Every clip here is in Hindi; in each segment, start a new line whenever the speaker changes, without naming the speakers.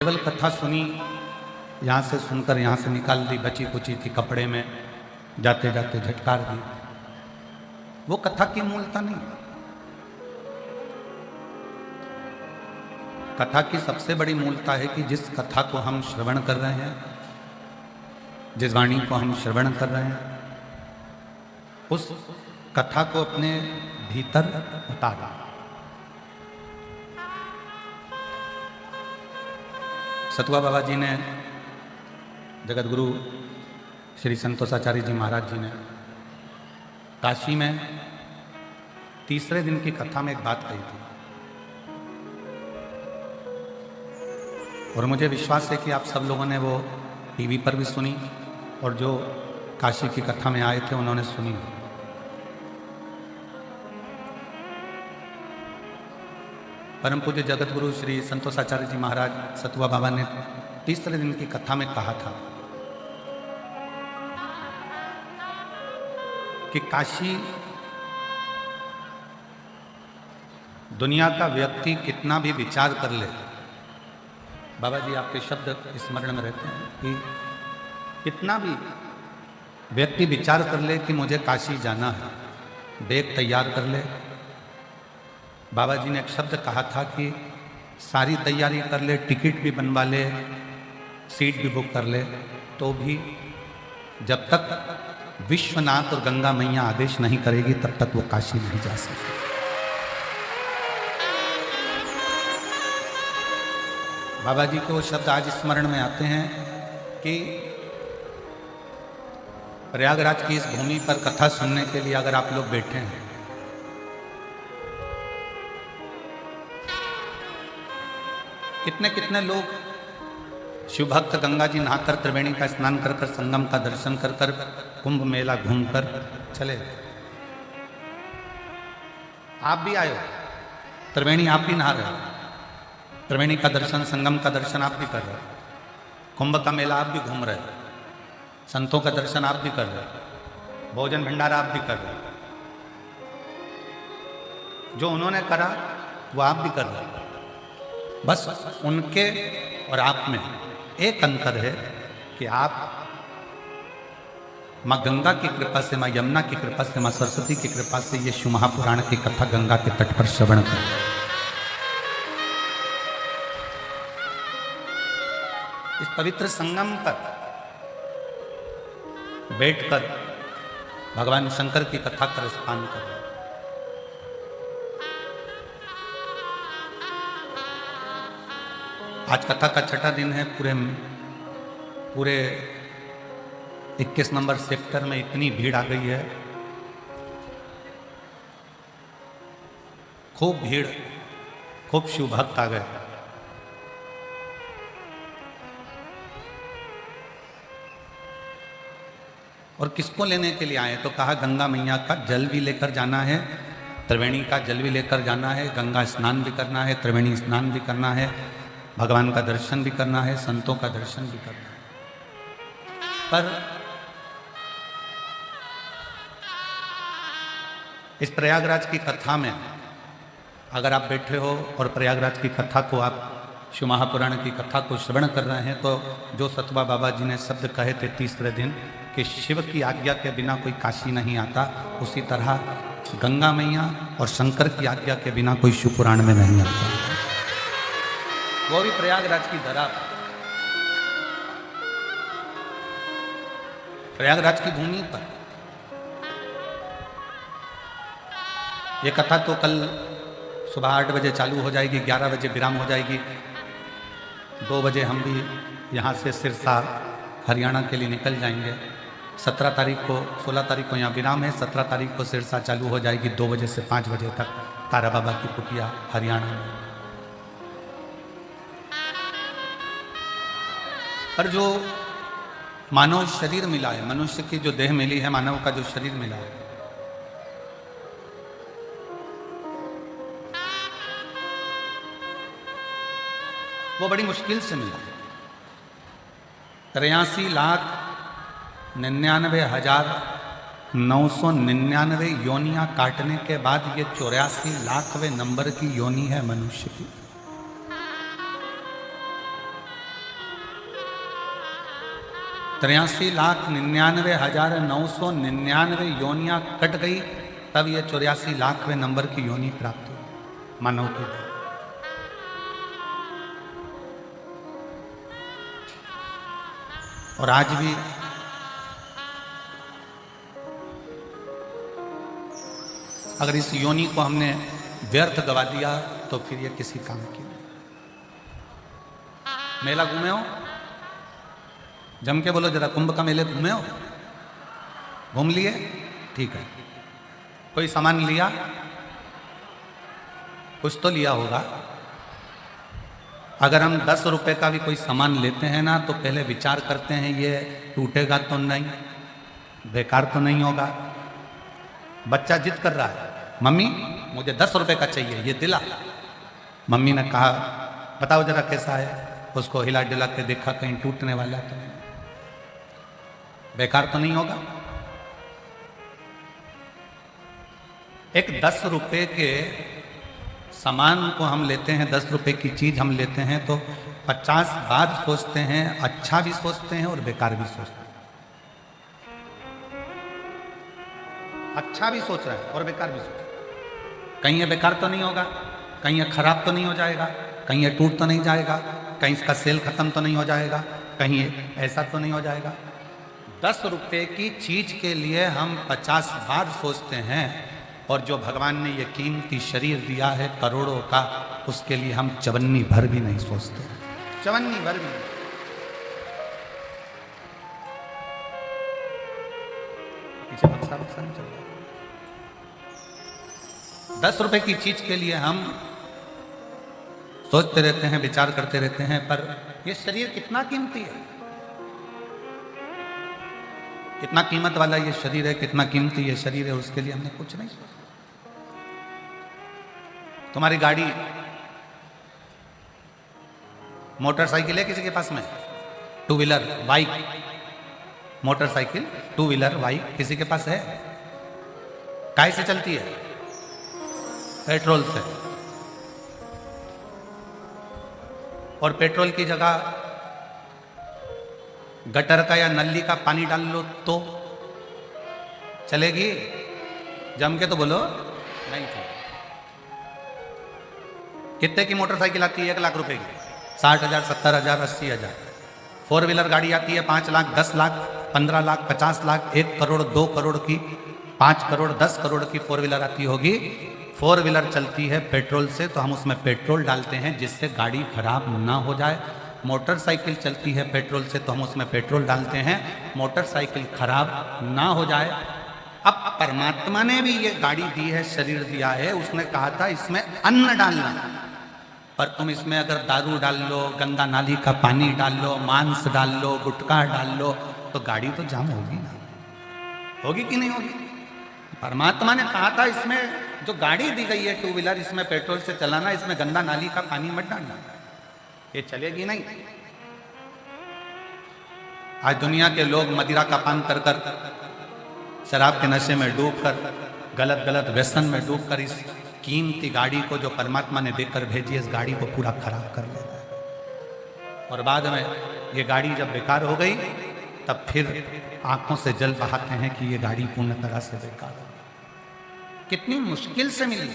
केवल कथा सुनी, यहाँ से सुनकर यहाँ से निकाल दी, बची कुची थी कपड़े में, जाते जाते झटकार दी। वो कथा की मूलता नहीं। कथा की सबसे बड़ी मूलता है कि जिस कथा को हम श्रवण कर रहे हैं, जिस वाणी को हम श्रवण कर रहे हैं, उस कथा को अपने भीतर उतारा। सतुआ बाबा जी ने, जगत गुरु श्री संतोषाचार्य जी महाराज जी ने काशी में तीसरे दिन की कथा में एक बात कही थी, और मुझे विश्वास है कि आप सब लोगों ने वो टीवी पर भी सुनी, और जो काशी की कथा में आए थे उन्होंने सुनी। परम पूज्य जगत गुरु श्री संतोषाचार्य जी महाराज सतुआ बाबा ने तीसरे दिन की कथा में कहा था कि काशी दुनिया का व्यक्ति कितना भी विचार कर ले, बाबा जी आपके शब्द स्मरण में रहते हैं कि कितना भी व्यक्ति विचार कर ले कि मुझे काशी जाना है, बैग तैयार कर ले। बाबा जी ने एक शब्द कहा था कि सारी तैयारी कर ले, टिकट भी बनवा ले, सीट भी बुक कर ले, तो भी जब तक विश्वनाथ और गंगा मैया आदेश नहीं करेगी तब तक वो काशी नहीं जा सकती। बाबा जी को शब्द आज स्मरण में आते हैं कि प्रयागराज की इस भूमि पर कथा सुनने के लिए अगर आप लोग बैठे हैं, कितने कितने लोग शिव भक्त गंगा जी नहाकर, त्रिवेणी का स्नान कर कर, संगम का दर्शन कर कर, कुंभ मेला घूमकर चले। आप भी आए हो, त्रिवेणी आप भी नहा रहे हो, त्रिवेणी का दर्शन, संगम का दर्शन आप भी कर रहे हो, कुंभ का मेला आप भी घूम रहे हो, संतों का दर्शन आप भी कर रहे हो, भोजन भंडारा आप भी कर रहे हो। जो उन्होंने करा वो आप भी कर रहे हो। बस उनके और आप में एक अंतर है कि आप माँ गंगा की कृपा से, माँ यमुना की कृपा से, माँ सरस्वती की कृपा से ये शिव महापुराण की कथा गंगा के तट पर श्रवण कर, इस पवित्र संगम पर बैठकर भगवान शंकर की कथा का रसपान कर। आज कथा का छठा दिन है। पूरे 21 नंबर सेक्टर में इतनी भीड़ आ गई है, खूब भीड़, खूब शिव भक्त आ गए। और किसको लेने के लिए आए? तो कहा गंगा मैया का जल भी लेकर जाना है, त्रिवेणी का जल भी लेकर जाना है, गंगा स्नान भी करना है, त्रिवेणी स्नान भी करना है, भगवान का दर्शन भी करना है, संतों का दर्शन भी करना है। पर इस प्रयागराज की कथा में अगर आप बैठे हो और प्रयागराज की कथा को, आप शिव महापुराण की कथा को श्रवण कर रहे हैं, तो जो सतुआ बाबा जी ने शब्द कहे थे तीसरे दिन कि शिव की आज्ञा के बिना कोई काशी नहीं आता, उसी तरह गंगा मैया और शंकर की आज्ञा के बिना कोई शिव पुराण में नहीं आता, वो भी प्रयागराज की धरा, प्रयागराज की भूमि पर। ये कथा तो कल सुबह 8 बजे चालू हो जाएगी, 11 बजे विराम हो जाएगी। 2 बजे हम भी यहाँ से सिरसा हरियाणा के लिए निकल जाएंगे। 17 तारीख को, 16 तारीख को यहाँ विराम है, 17 तारीख को सिरसा चालू हो जाएगी 2 बजे से 5 बजे तक, तारा बाबा की कुटिया हरियाणा में। पर जो मानव शरीर मिला है, मनुष्य की जो देह मिली है, मानव का जो शरीर मिला है, वो बड़ी मुश्किल से मिला। 83,99,999 योनियां काटने के बाद ये 84 लाखवें नंबर की योनि है मनुष्य की। 83,99,999 योनियां कट गई, तब ये 84,00,000वें नंबर की योनि प्राप्त हुई मानव की। और आज भी अगर इस योनि को हमने व्यर्थ गवा दिया तो फिर ये किसी काम की नहीं। मेला घूमे हो? जम के बोलो जरा, कुंभ का मेले घूमे हो? घूम लिए? ठीक है। कोई सामान लिया? कुछ तो लिया होगा। अगर हम 10 रुपए का भी कोई सामान लेते हैं ना, तो पहले विचार करते हैं ये टूटेगा तो नहीं, बेकार तो नहीं होगा। बच्चा जिद कर रहा है, मम्मी मुझे 10 रुपए का चाहिए, ये दिला। मम्मी ने कहा बताओ जरा कैसा है। उसको हिला डिला के देखा, कहीं टूटने वाला तो नहीं, बेकार तो नहीं होगा। एक 10 रुपए के सामान को हम लेते हैं, 10 रुपए की चीज हम लेते हैं तो 50 बार सोचते हैं, अच्छा भी सोचते हैं और बेकार भी सोचते हैं। अच्छा भी सोच रहा है और बेकार भी सोच रहा है। कहीं ये बेकार तो नहीं होगा, कहीं ये खराब तो नहीं हो जाएगा, कहीं ये टूट तो नहीं जाएगा, कहीं इसका सेल खत्म तो नहीं हो जाएगा, कहीं ऐसा तो नहीं हो जाएगा। 10 रुपए की चीज के लिए हम 50 बार सोचते हैं, और जो भगवान ने ये कीमती शरीर दिया है करोड़ों का, उसके लिए हम चवन्नी भर भी नहीं सोचते, चवन्नी भर भी नहीं। पीछे बक्सा बक्सा नहीं चल रहा। 10 रुपए की चीज के लिए हम सोचते रहते हैं, विचार करते रहते हैं, पर ये शरीर कितना कीमती है, कितना कीमत वाला ये शरीर है, कितना कीमती ये शरीर है, उसके लिए हमने कुछ नहीं सोचा। तुम्हारी गाड़ी, मोटरसाइकिल है किसी के पास में? 2 wheeler bike, motorcycle 2 wheeler bike किसी के पास है? काय से चलती है? पेट्रोल से। और पेट्रोल की जगह गटर का या नली का पानी डाल लो तो चलेगी? जम के तो बोलो, नहीं चलेगी। कितने की मोटरसाइकिल आती है? 1 लाख रुपए की, 60,000, 70,000, 80,000। 4 व्हीलर गाड़ी आती है 5 लाख, 10 लाख, 15 लाख, 50 लाख, 1 करोड़, 2 करोड़ की, 5 करोड़, 10 करोड़ की 4 व्हीलर आती होगी। 4 व्हीलर चलती है पेट्रोल से, तो हम उसमें पेट्रोल डालते हैं जिससे गाड़ी खराब ना हो जाए। मोटरसाइकिल चलती है पेट्रोल से, तो हम उसमें पेट्रोल डालते हैं मोटरसाइकिल खराब ना हो जाए। अब परमात्मा ने भी ये गाड़ी दी है, शरीर दिया है, उसने कहा था इसमें अन्न डालना, पर तुम इसमें अगर दारू डाल लो, गंदा नाली का पानी डाल लो, मांस डाल लो, गुटखा डाल लो, तो गाड़ी तो जाम होगी ना, होगी कि नहीं होगी? परमात्मा ने कहा था इसमें जो गाड़ी दी गई है 2 व्हीलर, इसमें पेट्रोल से चलाना, इसमें गंदा नाली का पानी मत डालना, ये चलेगी नहीं। आज दुनिया के लोग मदिरा का पान कर कर, शराब के नशे में डूबकर, गलत गलत व्यसन में डूबकर इस कीमती गाड़ी को जो परमात्मा ने देकर भेजी, इस गाड़ी को पूरा खराब कर ले रहा है। और बाद में ये गाड़ी जब बेकार हो गई, तब फिर आंखों से जल बहाते हैं कि ये गाड़ी पूर्ण तरह से बेकार हो गई। कितनी मुश्किल से मिली।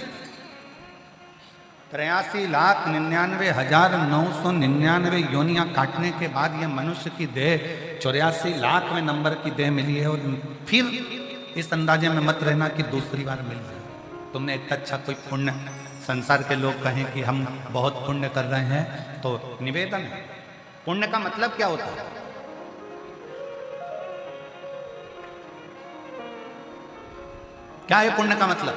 83,99,999 योनियां काटने के बाद ये मनुष्य की देह 84,00,000वें नंबर की देह मिली है। और फिर इस अंदाजे में मत रहना कि दूसरी बार मिल जाए। तुमने इतना अच्छा कोई पुण्य, संसार के लोग कहें कि हम बहुत पुण्य कर रहे हैं, तो निवेदन है, पुण्य का मतलब क्या होता है? क्या है पुण्य का मतलब?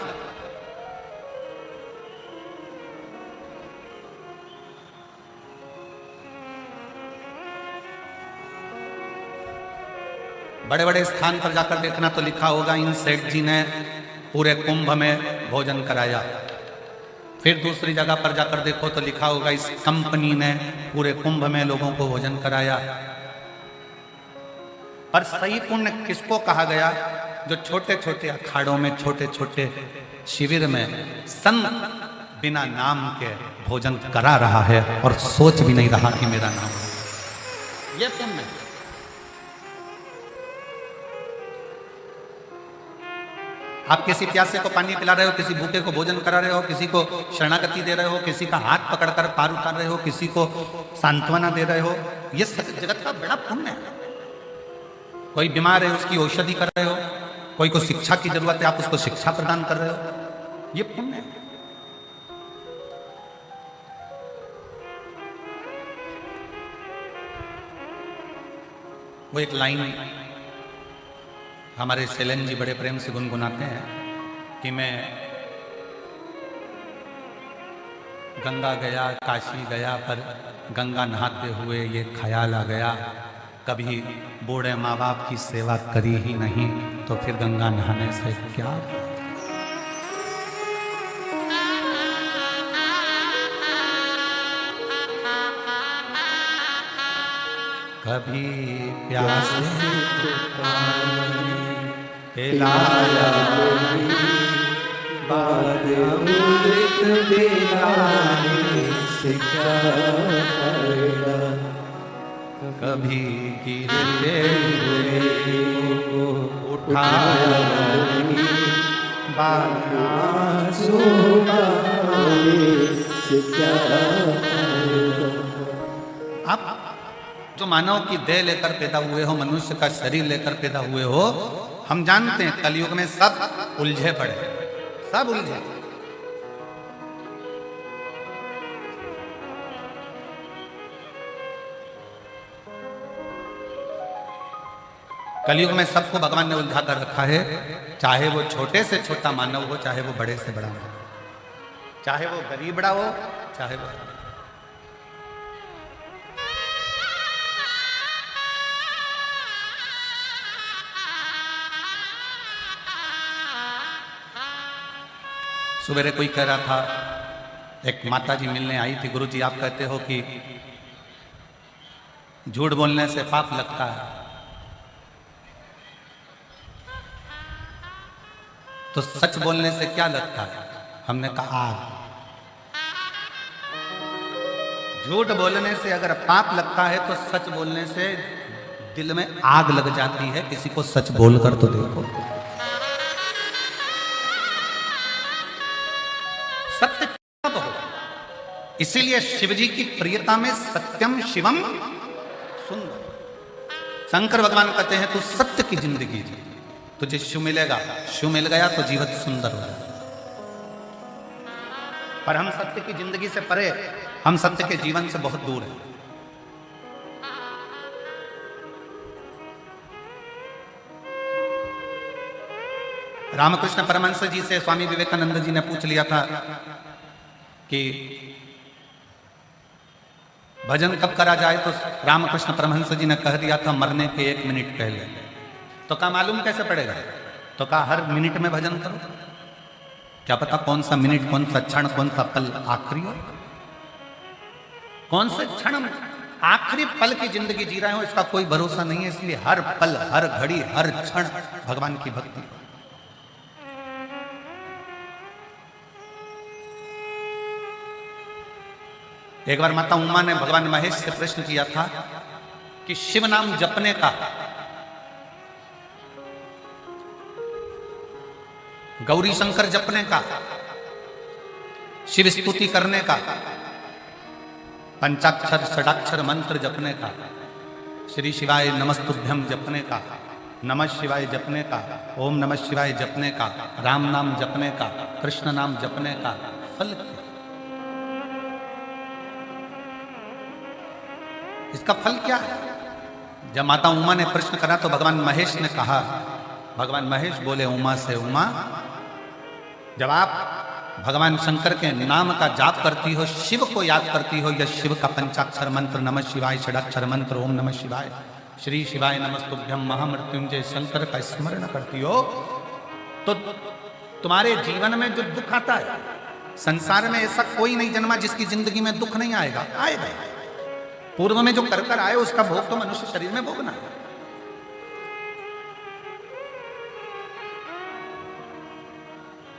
बड़े बड़े स्थान पर जाकर देखना तो लिखा होगा इन सेठ जी ने पूरे कुंभ में भोजन कराया। फिर दूसरी जगह पर जाकर देखो तो लिखा होगा इस कंपनी ने पूरे कुंभ में लोगों को भोजन कराया। पर सही पुण्य किसको कहा गया? जो छोटे छोटे अखाड़ों में, छोटे छोटे शिविर में संत बिना नाम के भोजन करा रहा है और सोच भी नहीं रहा कि मेरा नाम है। ये पुण्य। आप किसी प्यासे को पानी पिला रहे हो, किसी भूखे को भोजन करा रहे हो, किसी को शरणागति दे रहे हो, किसी का हाथ पकड़कर पार उतार रहे हो, किसी को सांत्वना दे रहे हो, ये जगत का बड़ा पुण्य है। कोई बीमार है उसकी औषधि कर रहे हो, कोई को शिक्षा की जरूरत है आप उसको शिक्षा प्रदान कर रहे हो, ये पुण्य है। वो एक लाइन हमारे शैलेंद्र जी बड़े प्रेम से गुनगुनाते हैं कि मैं गंगा गया, काशी गया, पर गंगा नहाते हुए ये ख्याल आ गया, कभी बूढ़े माँ बाप की सेवा करी ही नहीं तो फिर गंगा नहाने से क्या। कभी प्यासे पिलाया बाद अमृत पिलाने से क्या फायदा, कभी गिरते हुए को उठाया बाद आंसू बहाने से क्या फायदा। अब जो मानव की देह लेकर पैदा हुए हो, मनुष्य का शरीर लेकर पैदा हुए हो, हम जानते हैं कलयुग में सब उलझे पड़े, सब उलझे। कलयुग में सबको भगवान ने उलझा कर रखा है, चाहे वो छोटे से छोटा मानव हो, चाहे वो बड़े से बड़ा हो, चाहे वो गरीबड़ा हो, चाहे वो। सवेरे कोई कह रहा था, एक माता जी मिलने आई थी, गुरु जी आप कहते हो कि झूठ बोलने से पाप लगता है, तो सच बोलने से क्या लगता है? हमने कहा आग। झूठ बोलने से अगर पाप लगता है तो सच बोलने से दिल में आग लग जाती है। किसी को सच बोलकर तो देखो। सत्य कब हो? इसीलिए शिवजी की प्रियता में सत्यम शिवम सुंदर। शंकर भगवान कहते हैं तू सत्य की जिंदगी जी, तुझे शिव मिलेगा, शिव मिल गया तो जीवन सुंदर हो जाएगा। पर हम सत्य की जिंदगी से परे, हम सत्य के जीवन से बहुत दूर हैं। रामकृष्ण परमहंस जी से स्वामी विवेकानंद जी ने पूछ लिया था कि भजन कब करा जाए, तो रामकृष्ण परमहंस जी ने कह दिया था मरने के 1 मिनट पहले। तो कहा मालूम कैसे पड़ेगा? तो कहा हर मिनट में भजन करो, क्या पता कौन सा मिनट, कौन सा क्षण, कौन सा पल आखिरी हो, कौन से क्षण आखिरी पल की जिंदगी जी रहे हो, इसका कोई भरोसा नहीं है। इसलिए हर पल, हर घड़ी, हर क्षण भगवान की भक्ति। एक बार माता उमा ने भगवान महेश से प्रश्न किया था कि शिव नाम जपने का, गौरी शंकर जपने का, शिव स्तुति करने का, पंचाक्षर षडाक्षर मंत्र जपने का, श्री शिवाय नमस्तुभ्यम जपने का, नमः शिवाय जपने का, ओम नमः शिवाय जपने का, राम नाम जपने का, कृष्ण नाम जपने का फल क्या? इसका फल क्या है? जब माता उमा ने प्रश्न करा तो भगवान महेश ने कहा, भगवान महेश बोले उमा से, उमा जब आप भगवान शंकर के नाम का जाप करती हो, शिव को याद करती हो, या शिव का पंचाक्षर मंत्र नमः शिवाय, षडाक्षर मंत्र ओम नमः शिवाय, श्री शिवाय नमस्तुभ्यम, महामृत्युंजय शंकर का स्मरण करती हो, तो तुम्हारे जीवन में जो दुख आता है, संसार में ऐसा कोई नहीं जन्मा जिसकी जिंदगी में दुख नहीं आएगा, आएगा। पूर्व में जो कर आए उसका भोग तो मनुष्य शरीर में भोगना है।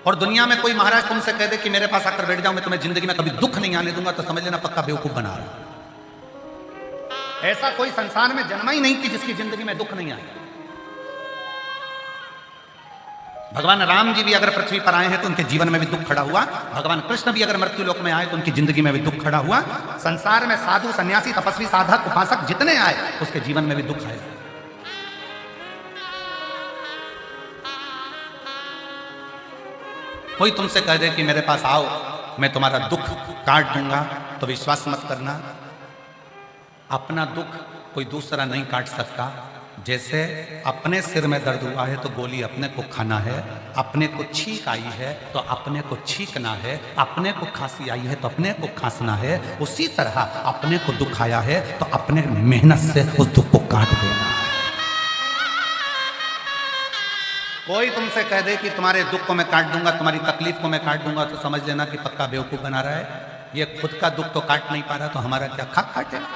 और दुनिया में कोई महाराज तुमसे कह दे कि मेरे पास आकर बैठ जाओ, मैं तुम्हें जिंदगी में कभी दुख नहीं आने दूंगा, तो समझ लेना पक्का बेवकूफ बना रहा। ऐसा कोई संसार में जन्मा ही नहीं कि जिसकी जिंदगी में दुख नहीं आए। भगवान राम जी भी अगर पृथ्वी पर आए हैं तो उनके जीवन में भी दुख खड़ा हुआ। भगवान कृष्ण भी अगर मृत्यु लोक में आए तो उनकी जिंदगी में भी दुख खड़ा हुआ। संसार में साधु सन्यासी तपस्वी साधक उपासक जितने आए उसके जीवन में भी दुख आया। कोई तुमसे कह दे कि मेरे पास आओ मैं तुम्हारा दुख काट दूंगा तो विश्वास मत करना। अपना दुख कोई दूसरा नहीं काट सकता। जैसे अपने सिर में दर्द हुआ है तो गोली अपने को खाना है, अपने को छींक आई है तो अपने को छींकना है, अपने को खांसी आई है तो अपने को खांसना है। उसी तरह अपने को दुख आया है तो अपने मेहनत से उस दुख को काट देना है। कोई तुमसे कह दे कि तुम्हारे दुख को मैं काट दूंगा, तुम्हारी तकलीफ को मैं काट दूंगा, तो समझ लेना कि पक्का बेवकूफ बना रहा है। ये खुद का दुख तो काट नहीं पा रहा तो हमारा क्या खाक काटेगा।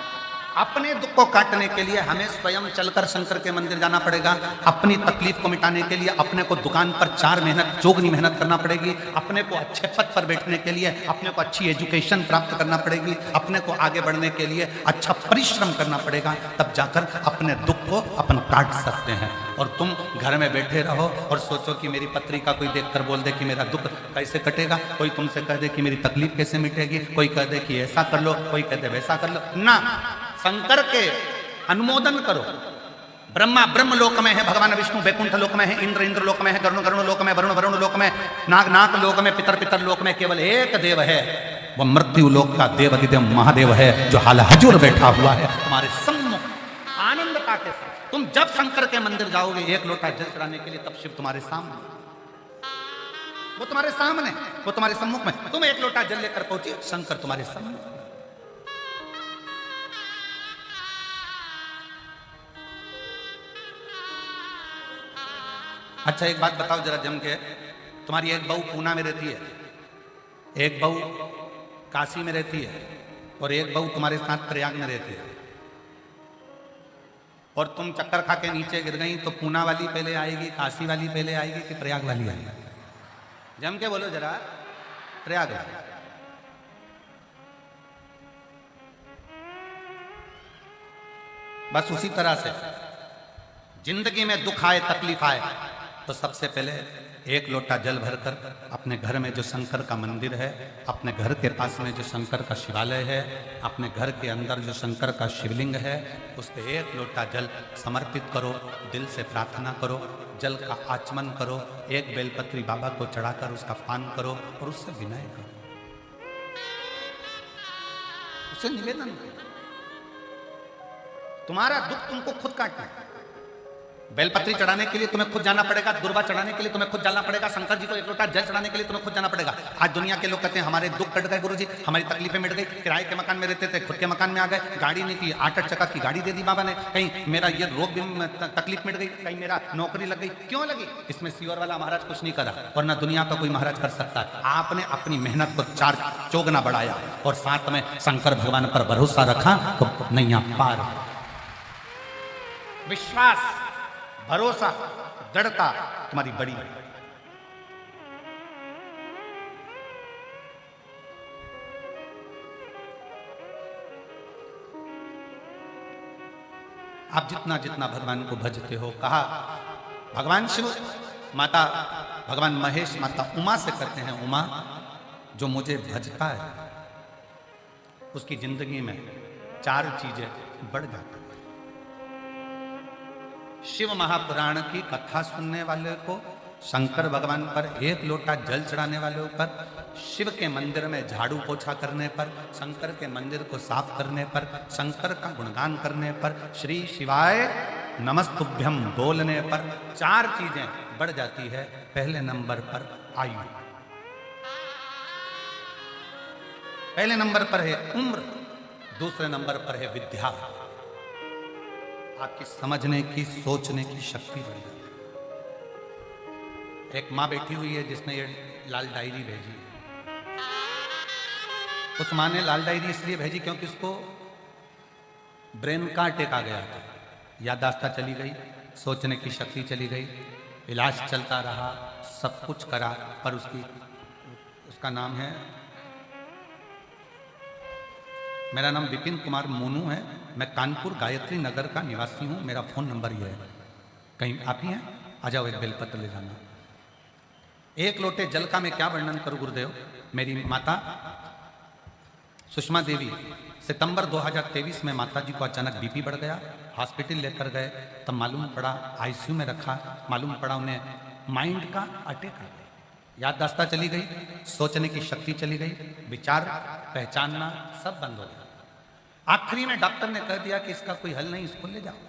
अपने दुख को काटने के लिए हमें स्वयं चलकर शंकर के मंदिर जाना पड़ेगा। अपनी तकलीफ को मिटाने के लिए अपने को दुकान पर 4 मेहनत चौगनी मेहनत करना पड़ेगी। अपने को अच्छे पद पर बैठने के लिए अपने को अच्छी एजुकेशन प्राप्त करना पड़ेगी। अपने को आगे बढ़ने के लिए अच्छा परिश्रम करना पड़ेगा। तब जाकर अपने दुख को अपन काट सकते हैं। और तुम घर में बैठे रहो और सोचो कि मेरी पत्रिका कोई देखकर बोल दे कि मेरा दुख कैसे कटेगा, कोई तुमसे कह दे कि मेरी तकलीफ कैसे मिटेगी, कोई कह दे कि ऐसा कर लो, कोई कह दे वैसा कर लो ना। शंकर के अनुमोदन करो। ब्रह्मा ब्रह्म लोक में है, भगवान विष्णु वैकुंठ लोक में है, इंद्र इंद्र लोक में है, गरुण गरुण लोक में, वरुण वरुण लोक में, नाग नाग लोक में, पितर पितर लोक में केवल एक देव है। वह मृत्यु लोक का देवाधिदेव महादेव है जो हाल हजूर बैठा हुआ है तुम्हारे सम्मुख आनंदता के साथ। तुम जब शंकर के मंदिर जाओगे एक लोटा जल चढ़ाने के लिए, तब शिव तुम्हारे सामने, वो तुम्हारे सामने, वो तुम्हारे सम्मुख में। तुम एक लोटा जल लेकर पहुंचे, शंकर तुम्हारे सम्मुख। अच्छा एक बात बताओ जरा जम के, तुम्हारी एक बहू पूना में रहती है, एक बहू काशी में रहती है और एक बहू तुम्हारे साथ प्रयाग में रहती है। और तुम चक्कर खा के नीचे गिर गई तो पूना वाली पहले आएगी, काशी वाली पहले आएगी कि प्रयाग वाली आएगी? जम के बोलो जरा, प्रयाग वाली। बस उसी तरह से जिंदगी में दुख आए तकलीफ आए तो सबसे पहले एक लोटा जल भरकर अपने घर में जो शंकर का मंदिर है, अपने घर के पास में जो शंकर का शिवालय है, अपने घर के अंदर जो शंकर का शिवलिंग है, उस पर एक लोटा जल समर्पित करो। दिल से प्रार्थना करो, जल का आचमन करो, एक बेलपत्री बाबा को चढ़ाकर उसका पान करो और उससे विनय करो, उससे निवेदन करो। तुम्हारा दुख तुमको खुद काटना है। बेलपत्री चढ़ाने के लिए तुम्हें खुद जाना पड़ेगा, दुर्वा चढ़ाने के लिए तुम्हें खुद जाना पड़ेगा, शंकर जी को एक लोटा जल चढ़ाने के लिए तुम्हें खुद जाना पड़ेगा। आज दुनिया के लोग कहते हैं हमारे दुख कट गए गुरुजी, हमारी तकलीफें मिट गई, किराए के मकान में रहते थे खुद के मकान में आ गए, गाड़ी नहीं थी 8 चक्का की गाड़ी दे दी बाबा ने, कहीं मेरा ये रोग भी तकलीफ मिट गई, कहीं मेरा नौकरी लग गई। क्यों लगी? इसमें सियोर वाला महाराज कुछ नहीं करा, वरना दुनिया का कोई महाराज कर सकता है। आपने अपनी मेहनत को 4 चौगुना बढ़ाया और साथ में शंकर भगवान पर भरोसा रखा तो नैया पार। विश्वास, भरोसा, दृढ़ता तुम्हारी बड़ी है। आप जितना जितना भगवान को भजते हो, कहा भगवान शिव, माता भगवान महेश माता उमा से करते हैं, उमा जो मुझे भजता है उसकी जिंदगी में 4 चीजें बढ़ जाती है। शिव महापुराण की कथा सुनने वाले को, शंकर भगवान पर एक लोटा जल चढ़ाने वाले पर, शिव के मंदिर में झाड़ू पोछा करने पर, शंकर के मंदिर को साफ करने पर, शंकर का गुणगान करने पर, श्री शिवाय नमस्तुभ्यम बोलने पर 4 चीजें बढ़ जाती है। पहले नंबर पर आयु, पहले नंबर पर है उम्र, दूसरे नंबर पर है विद्या। आपकी समझने की, सोचने की शक्ति बढ़ जाती है। एक माँ बैठी हुई है जिसने ये लाल डायरी भेजी। उस माँ ने लाल डायरी इसलिए भेजी क्योंकि उसको ब्रेन का अटैक आ गया था, याददाश्त चली गई, सोचने की शक्ति चली गई, इलाज चलता रहा, सब कुछ करा, पर उसका नाम है, मेरा नाम विपिन कुमार मोनू है, मैं कानपुर गायत्री नगर का निवासी हूँ, मेरा फ़ोन नंबर ये है, कहीं आप ही हैं, आ जाओ एक बेलपत्र ले जाना। एक लोटे जल का मैं क्या वर्णन करूं गुरुदेव। मेरी माता सुषमा देवी, सितंबर 2023 में माता जी को अचानक बीपी बढ़ गया, हॉस्पिटल लेकर गए, तब मालूम पड़ा, आईसीयू में रखा, मालूम पड़ा उन्हें माइंड का अटैक आ गया, याददाश्त चली गई, सोचने की शक्ति चली गई, विचार पहचानना सब बंद हो गया। आखिरी में डॉक्टर ने कह दिया कि इसका कोई हल नहीं, इसको ले जाओ।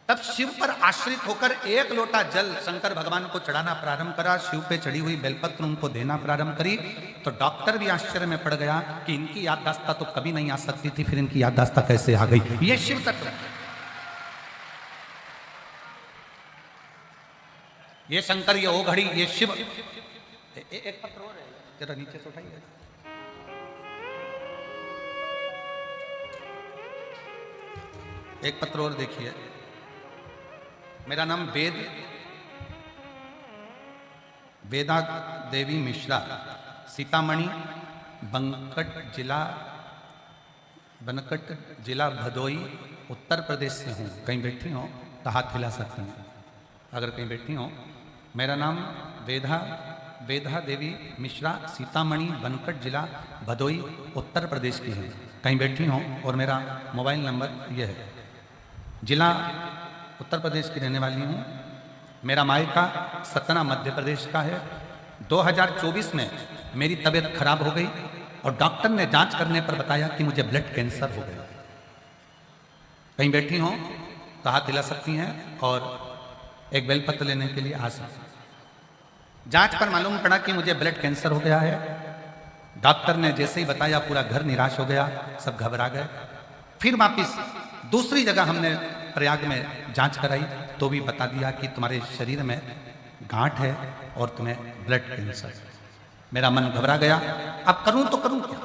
तब शिव पर आश्रित होकर एक लोटा जल शंकर भगवान को चढ़ाना प्रारंभ करा, शिव पे चढ़ी हुई बेलपत्र उनको देना प्रारंभ करी, तो डॉक्टर भी आश्चर्य में पड़ गया कि इनकी याददाश्त तो कभी नहीं आ सकती थी, फिर इनकी याददाश्त कैसे आ गई। ये शिव तत्व, ये शंकर, ये ओ घड़ी, ये शिव। एक पत्र और है, जरा नीचे से उठाइए। एक पत्र और देखिए। मेरा नाम वेदा देवी मिश्रा, सीतामढ़ी बनकट जिला भदोई उत्तर प्रदेश से हूँ। कहीं बैठी हो तो हाथ हिला सकते हैं अगर कहीं बैठी हो। मेरा नाम वेदा देवी मिश्रा, सीतामढ़ी बनकट जिला भदोई उत्तर प्रदेश की है, कहीं बैठी हो। और मेरा मोबाइल नंबर यह है। जिला उत्तर प्रदेश की रहने वाली हूँ। मेरा मायका सतना मध्य प्रदेश का है। 2024 में मेरी तबीयत खराब हो गई और डॉक्टर ने जांच करने पर बताया कि मुझे ब्लड कैंसर हो गया। कहीं बैठी हो तो हाथ हिला सकती हैं और एक बेलपत्र लेने के लिए आ सकती हैं। जांच पर मालूम पड़ा कि मुझे ब्लड कैंसर हो गया है। डॉक्टर ने जैसे ही बताया पूरा घर निराश हो गया, सब घबरा गए। फिर वापिस दूसरी जगह हमने प्रयाग में जांच कराई तो भी बता दिया कि तुम्हारे शरीर में गांठ है और तुम्हें ब्लड कैंसर है। मेरा मन घबरा गया, अब करूं तो करूं क्या।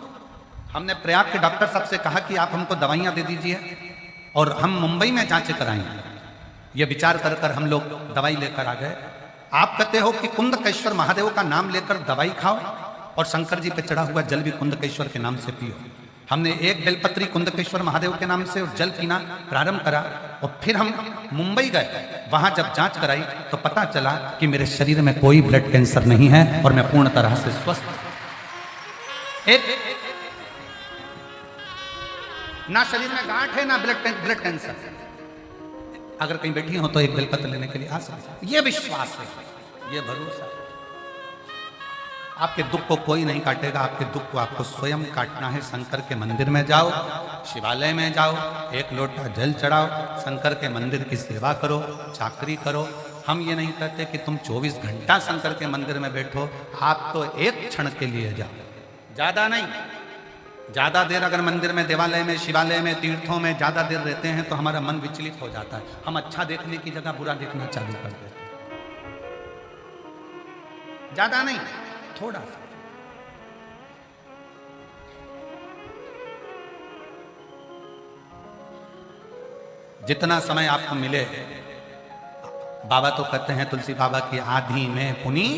हमने प्रयाग के डॉक्टर साहब से कहा कि आप हमको दवाइयां दे दीजिए और हम मुंबई में जांचें कराएंगे। ये विचार कर कर हम लोग दवाई लेकर आ गए। आप कहते हो कि कुंदकेश्वर महादेव का नाम लेकर दवाई खाओ और शंकर जी पे चढ़ा हुआ जल भी कुंदकेश्वर के नाम से पियो। हमने एक बेलपत्री कुंदकेश्वर महादेव के नाम से जल पीना प्रारंभ करा और फिर हम मुंबई गए। वहां जब जांच कराई तो पता चला कि मेरे शरीर में कोई ब्लड कैंसर नहीं है और मैं पूर्ण तरह से स्वस्थ हूं। ना शरीर में गांठ है ना ब्लड कैंसर। अगर कहीं बैठी हो तो एक बेलपत्र लेने के लिए आ सकते। ये विश्वास है, ये भरोसा है। आपके दुख को कोई नहीं काटेगा, आपके दुख को आपको स्वयं काटना है। शंकर के मंदिर में जाओ, शिवालय में जाओ, एक लोटा जल चढ़ाओ, शंकर के मंदिर की सेवा करो, चाकरी करो। हम ये नहीं कहते कि तुम 24 घंटा शंकर के मंदिर में बैठो, आप तो एक क्षण के लिए जाओ, ज्यादा नहीं। ज्यादा देर अगर मंदिर में, देवालय में, शिवालय में, तीर्थों में ज्यादा देर रहते हैं तो हमारा मन विचलित हो जाता है। हम अच्छा देखने की जगह बुरा देखना चालू कर देते हैं। ज्यादा नहीं, थोड़ा सा। जितना समय आपको मिले, बाबा तो कहते हैं तुलसी बाबा की आधी में पुनी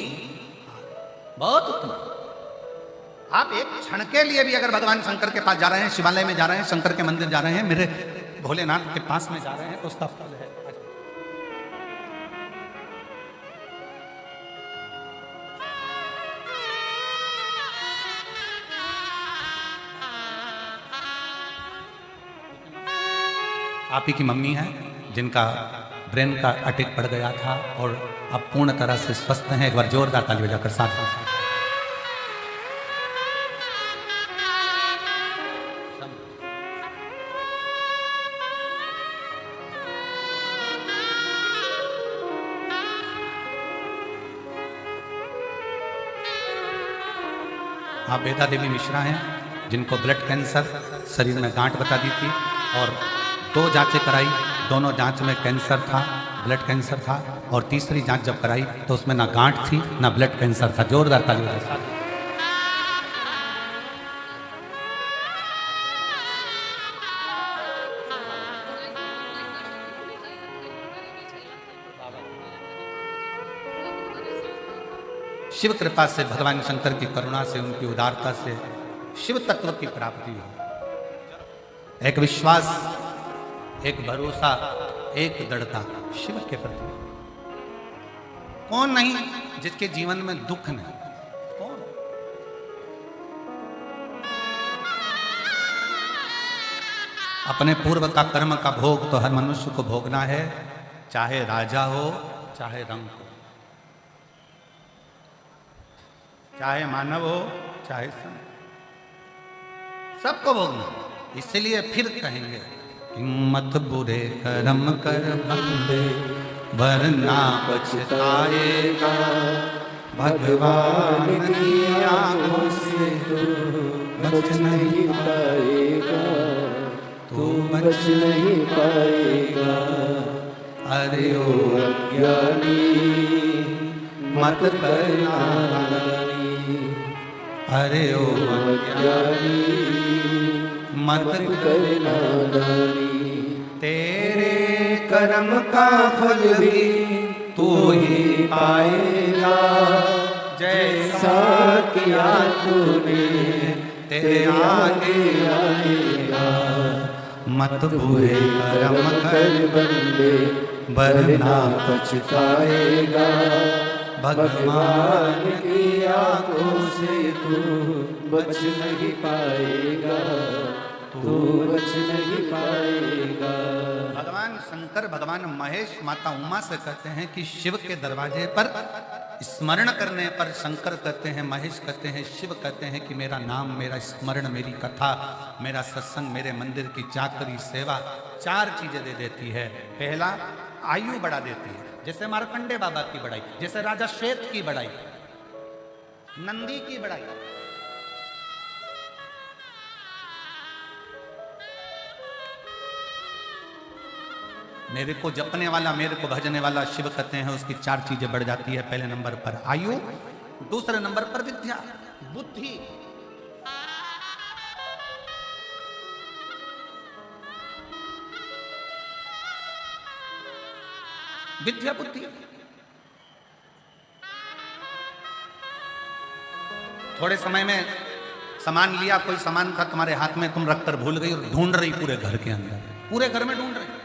बहुत उत्तम। आप एक क्षण के लिए भी अगर भगवान शंकर के पास जा रहे हैं, शिवालय में जा रहे हैं, शंकर के मंदिर जा रहे हैं, मेरे भोलेनाथ के पास में जा रहे हैं तो उसका फल है। आप ही की मम्मी है जिनका ब्रेन का अटैक पड़ गया था और अब पूर्ण तरह से स्वस्थ हैं। एक बार जोरदार ताली बजाकर साथ आप वेदा देवी मिश्रा हैं जिनको ब्लड कैंसर, शरीर में गांठ बता दी थी और 2 जांचें कराई, दोनों जांच में कैंसर था, ब्लड कैंसर था। और तीसरी जांच जब कराई तो उसमें ना गांठ थी ना ब्लड कैंसर था। जोरदार ताली बजाइए। शिव कृपा से, भगवान शंकर की करुणा से, उनकी उदारता से शिव तत्व की प्राप्ति हो। एक विश्वास, एक भरोसा, एक दृढ़ता शिव के प्रति। कौन नहीं जिसके जीवन में दुख नहीं? कौन? अपने पूर्व का कर्म का भोग तो हर मनुष्य को भोगना है, चाहे राजा हो चाहे रंग हो, चाहे मानव हो चाहे संत, सबको भोगना। इसलिए फिर कहेंगे कि मत बुरे कर्म कर बंदे वरना पछताएगा, भगवान की आंखों से बच नहीं पाएगा, तू बच नहीं पाएगा। अरे ओ अज्ञानी मत करना नादानी, अरे ओ अज्ञानी मत करना नादानी। तेरे कर्म का फल भी तू ही पाएगा, जैसा किया तूने तेरे आगे आएगा। मत बुरे कर्म कर बंदे वरना पछताएगा, भगवान की आंखों से तू बच नहीं पाएगा, तू बच नहीं पाएगा। भगवान शंकर, भगवान महेश माता उमा से कहते हैं कि शिव के दरवाजे पर स्मरण करने पर शंकर कहते हैं, महेश कहते हैं, शिव कहते हैं कि मेरा नाम, मेरा स्मरण, मेरी कथा, मेरा सत्संग, मेरे मंदिर की चाकरी सेवा 4 चीजें दे देती है। पहला, आयु बढ़ा देती है, जैसे मार्कंडे बाबा की बढ़ाई, जैसे राजा श्वेत की बढ़ाई, नंदी की बढ़ाई। मेरे को जपने वाला, मेरे को भजने वाला शिव कहते हैं, उसकी 4 चीजें बढ़ जाती है। पहले नंबर पर आयु, दूसरे नंबर पर विद्या, बुद्धि, विद्या बुद्धि। थोड़े समय में सामान लिया, कोई सामान था तुम्हारे हाथ में, तुम रखकर भूल गई और ढूंढ रही पूरे घर के अंदर, पूरे घर में ढूंढ रही।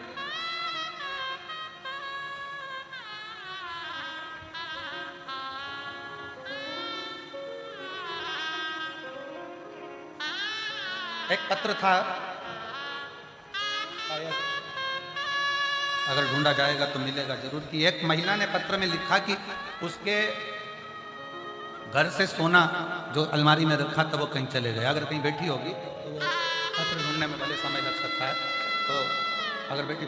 एक पत्र था, अगर ढूंढा जाएगा तो मिलेगा जरूर, कि एक महिला ने पत्र में लिखा कि उसके घर से सोना जो अलमारी में रखा था वो कहीं चले गया। अगर कहीं बैठी होगी तो वो पत्र ढूंढने में भले समय लग सकता है, तो अगर बैठी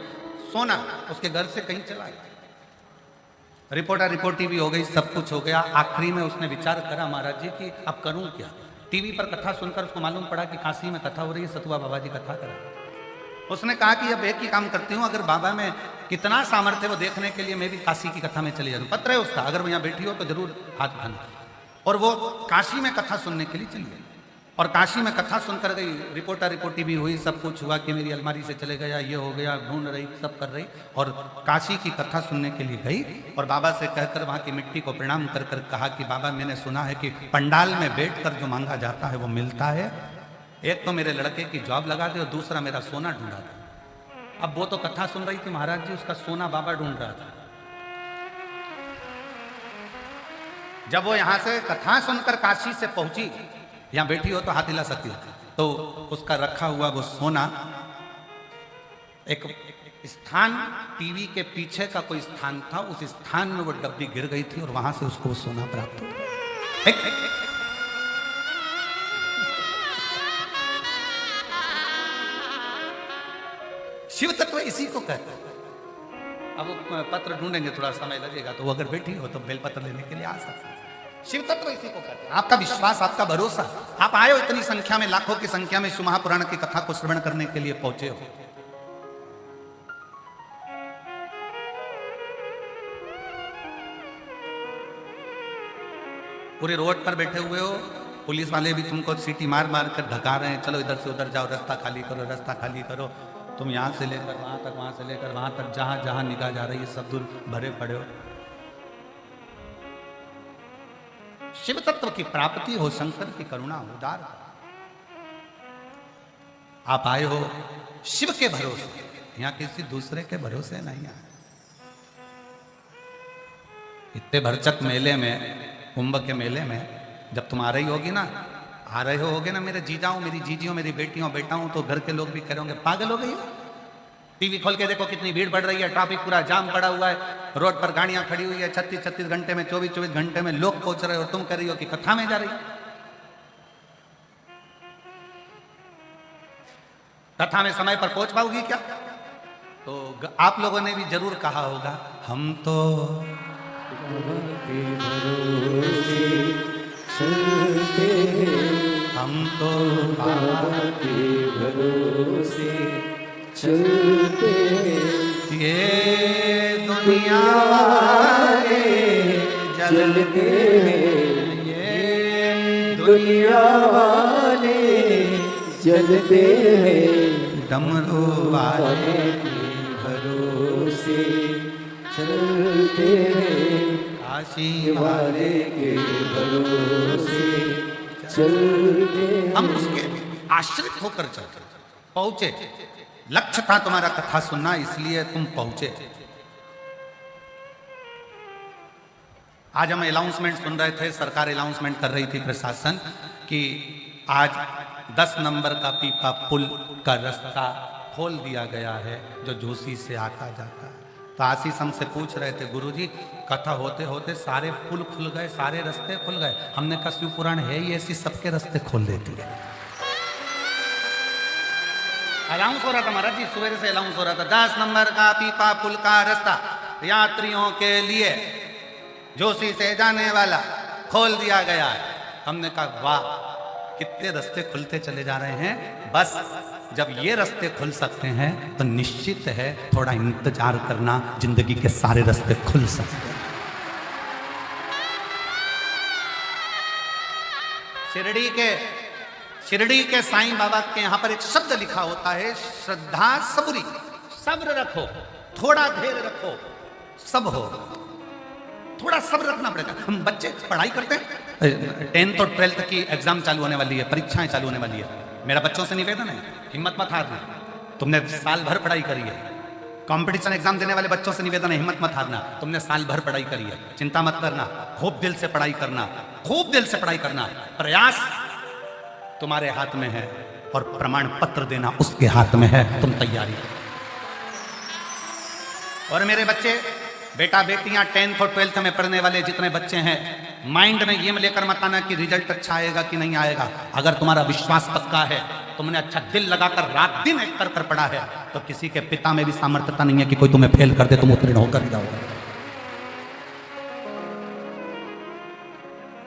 सोना उसके घर से कहीं चला गया। रिपोर्टी भी हो गई, सब कुछ हो गया। आखिरी में उसने विचार करा, महाराज जी कि अब करूं क्या। टीवी पर कथा सुनकर उसको मालूम पड़ा कि काशी में कथा हो रही है, सतुआ बाबा जी कथा करा। उसने कहा कि अब एक ही काम करती हूँ, अगर बाबा में कितना सामर्थ्य वो देखने के लिए मैं भी काशी की कथा में चली जाऊँ। पत्र है उसका, अगर वो यहाँ बैठी हो तो जरूर हाथ उठाना। और वो काशी में कथा सुनने के लिए चली गई, और काशी में कथा सुनकर गई। रिपोर्टी भी हुई, सब कुछ हुआ कि मेरी अलमारी से चले गया, ये हो गया, ढूंढ रही, सब कर रही, और काशी की कथा सुनने के लिए गई। और बाबा से कहकर वहाँ की मिट्टी को प्रणाम कर कर कहा कि बाबा, मैंने सुना है कि पंडाल में बैठकर जो मांगा जाता है वो मिलता है। एक तो मेरे लड़के की जॉब लगा दे और दूसरा मेरा सोना ढूंढा दे। अब वो तो कथा सुन रही थी महाराज जी, उसका सोना बाबा ढूंढ रहा था। जब वो यहां से कथा सुनकर काशी से पहुंची, यहां बैठी हो तो हाथ हिला सकती हो, तो उसका रखा हुआ वो सोना एक स्थान, टीवी के पीछे का कोई स्थान था, उस स्थान में वो डब्बी गिर गई थी और वहां से उसको वो सोना प्राप्त हुआ। शिव तत्व इसी को कहते हैं। अब पत्र ढूंढेंगे, थोड़ा समय लगेगा, तो वो अगर बैठी हो तो बेलपत्र लेने के लिए आ सकते हैं। शिव तत्व इसी को कहते हैं। आपका विश्वास, आपका भरोसा, आप आए हो इतनी संख्या में, लाखों की संख्या में शिव महापुराण की कथा को श्रवण करने के लिए पहुंचे हो। पूरे रोड पर बैठे हुए हो, पुलिस वाले भी तुमको सीटी मार मार कर धका रहे हैं, चलो इधर से उधर जाओ, रास्ता खाली करो, रास्ता खाली करो। तुम यहाँ से लेकर वहाँ तक, वहाँ से लेकर वहाँ तक, जहाँ जहाँ निगाह जा रही है सब दूर भरे पड़े हो। शिव तत्व की प्राप्ति हो, शंकर की करुणा हो, उदार। आप आए हो शिव के भरोसे, यहाँ किसी दूसरे के भरोसे नहीं आए। इतने भरचक मेले में, कुंभ के मेले में जब तुम आ रही होगी ना, आ रहे होगे ना मेरे जीजाओं, मेरी जीजियों, मेरी बेटियों बेटाओं, तो घर के लोग भी कह रहे होंगे पागल हो गई है। टीवी खोल के देखो कितनी भीड़ बढ़ रही है, ट्रैफिक पूरा जाम पड़ा हुआ है, रोड पर गाड़ियां खड़ी हुई है, 36-36 घंटे में, 24-24 घंटे में लोग पहुंच रहे हो, और तुम कह रही हो कि कथा में जा रही हो। कथा में समय पर पहुंच पाओगी क्या? तो आप लोगों ने भी जरूर कहा होगा, हम तो हम तो बाबा के भरोसे चलते, ये दुनिया वाले जलते हैं, ये दुनिया वाले जलते हैं, डमरू वाले के भरोसे चलते हैं, काशी वाले के भरोसे चलते हैं। हम उसके आश्रित होकर चलते पहुंचे। लक्ष्य था तुम्हारा कथा सुनना, इसलिए तुम पहुंचे। आज हम अनाउंसमेंट सुन रहे थे, सरकार अनाउंसमेंट कर रही थी, प्रशासन, कि आज 10 नंबर का पीपा पुल का रास्ता खोल दिया गया है जो जोशी से आता जाता है। तो आशीष हमसे पूछ रहे थे, गुरुजी कथा होते होते सारे पुल खुल गए, सारे रास्ते खुल गए। हमने कहा शिव पुराण है ही ऐसी, सबके रास्ते खोल देती है। अनाउंस हो रहा था महाराज जी, सुबह से अनाउंस हो रहा था, 10 नंबर का पीपा पुल का रास्ता यात्रियों के लिए जोशी से जाने वाला खोल दिया गया है। हमने कहा वाह, कितने रास्ते खुलते चले जा रहे हैं। बस जब ये रास्ते खुल सकते हैं तो निश्चित है थोड़ा इंतजार करना, जिंदगी के सारे रास्ते खुल सकते हैं। शिरडी के साईं बाबा के यहां पर एक शब्द लिखा होता है, श्रद्धा सबुरी। सब्र रखो, थोड़ा धैर्य रखो, सब हो। थोड़ा सब्र रखना पड़ेगा। हम बच्चे पढ़ाई करते हैं, 10th और 12th की एग्जाम चालू होने वाली है, परीक्षाएं चालू होने वाली है। मेरा बच्चों से निवेदन है, हिम्मत मत हारना। तुमने साल भर पढ़ाई करी है, कंपटीशन एग्जाम देने वाले बच्चों से निवेदन है, हिम्मत मत हारना। तुमने साल भर पढ़ाई करी है, चिंता मत करना, खूब दिल से पढ़ाई करना, खूब दिल से पढ़ाई करना। प्रयास तुम्हारे हाथ में है और प्रमाण पत्र देना उसके हाथ में है। तुम तैयारी करो। और मेरे बच्चे, बेटा बेटियां, 10th और 12th में पढ़ने वाले जितने बच्चे हैं, माइंड में ये लेकर मत आना कि रिजल्ट अच्छा आएगा कि नहीं आएगा। अगर तुम्हारा विश्वास पक्का है, तुमने अच्छा दिल लगाकर रात दिन एक कर पढ़ा है, तो किसी के पिता में भी सामर्थ्यता नहीं है कि कोई तुम्हें फेल कर दे, तुम उत्तीर्ण होकर ही जाओगे।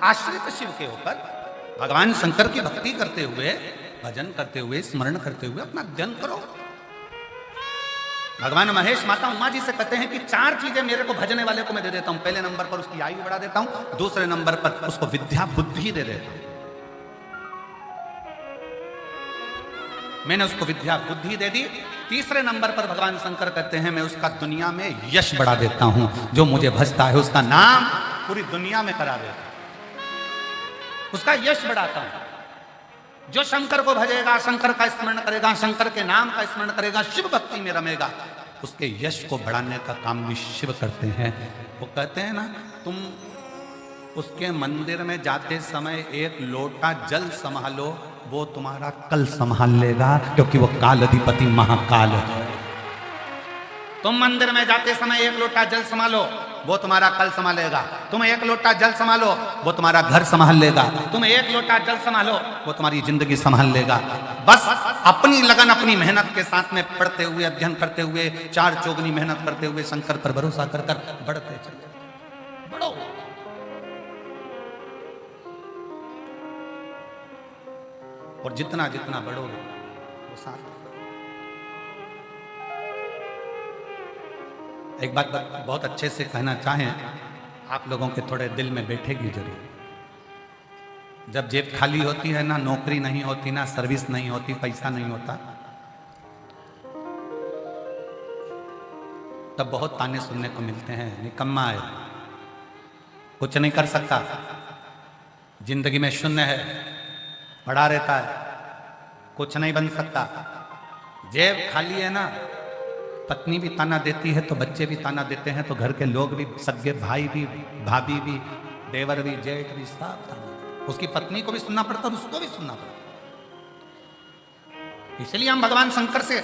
आश्रित शिव के ऊपर भगवान शंकर की भक्ति करते हुए, भजन करते हुए, स्मरण करते हुए अपना अध्ययन करो। भगवान महेश माता उमा जी से कहते हैं कि 4 चीजें मेरे को भजने वाले को मैं दे देता हूं। पहले नंबर पर उसकी आयु बढ़ा देता हूं, दूसरे नंबर पर उसको विद्या बुद्धि दे देता हूं। मैंने उसको विद्या बुद्धि दे दी। तीसरे नंबर पर भगवान शंकर कहते हैं मैं उसका दुनिया में यश बढ़ा देता हूं। जो मुझे भजता है उसका नाम पूरी दुनिया में करा देता हूं, उसका यश बढ़ाता हूं। जो शंकर को भजेगा, शंकर का स्मरण करेगा, शंकर के नाम का स्मरण करेगा, शिव भक्ति में रमेगा, उसके यश को बढ़ाने का काम भी शिव करते हैं। वो कहते हैं ना, तुम उसके मंदिर में जाते समय एक लोटा जल संभालो, वो तुम्हारा कल संभाल लेगा, क्योंकि वो काल अधिपति महाकाल है। तुम मंदिर में जाते समय एक लोटा जल संभालो, वो तुम्हारा कल संभालेगा। तुम एक लोटा जल संभालो, वो तुम्हारा घर संभाल लेगा। तुम एक लोटा जल संभालो, वो तुम्हारी जिंदगी संभाल लेगा। बस अपनी लगन, अपनी मेहनत के साथ में पढ़ते हुए, अध्ययन करते हुए, 4 चौगुनी मेहनत करते हुए, शंकर पर भरोसा कर कर बढ़ते चले, बढ़ो। और जितना जितना बढ़ोगे वो साथ। एक बात बहुत अच्छे से कहना चाहें, आप लोगों के थोड़े दिल में बैठेगी जरूर। जब जेब खाली होती है ना, नौकरी नहीं होती ना, सर्विस नहीं होती, पैसा नहीं होता, तब बहुत ताने सुनने को मिलते हैं, निकम्मा है, कुछ नहीं कर सकता, जिंदगी में शून्य है, पड़ा रहता है, कुछ नहीं बन सकता। जेब खाली है ना, पत्नी भी ताना देती है तो बच्चे भी ताना देते हैं, तो घर के लोग भी, सगे भाई भी, भाभी भी, देवर भी, जेठ भी, सब ताना। उसकी पत्नी को भी सुनना पड़ता है, उसको भी सुनना पड़ता। इसलिए हम भगवान शंकर से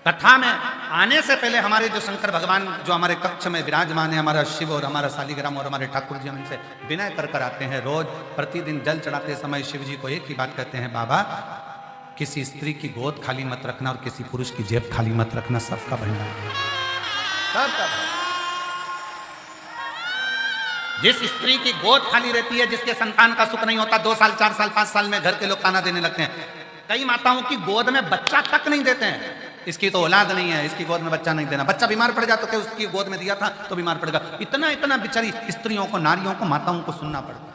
कथा में आने से पहले हमारे जो शंकर भगवान जो हमारे कक्ष में विराजमान है, हमारा शिव और हमारा शालिग्राम और हमारे ठाकुर जी, हम इनसे विनय कर आते हैं। रोज प्रतिदिन जल चढ़ाते समय शिव जी को एक ही बात कहते हैं, बाबा किसी स्त्री की गोद खाली मत रखना और किसी पुरुष की जेब खाली मत रखना, सबका भंडार सबका। जिस स्त्री की गोद खाली रहती है, जिसके संतान का सुख नहीं होता, 2 साल 4 साल 5 साल में घर के लोग ताना देने लगते हैं। कई माताओं की गोद में बच्चा तक नहीं देते हैं, इसकी तो औलाद नहीं है, इसकी गोद में बच्चा नहीं देना। बच्चा बीमार पड़ जाता तो क्या उसकी गोद में दिया था तो बीमार पड़ेगा। इतना इतना बेचारी स्त्रियों को, नारियों को, माताओं को सुनना पड़ता है।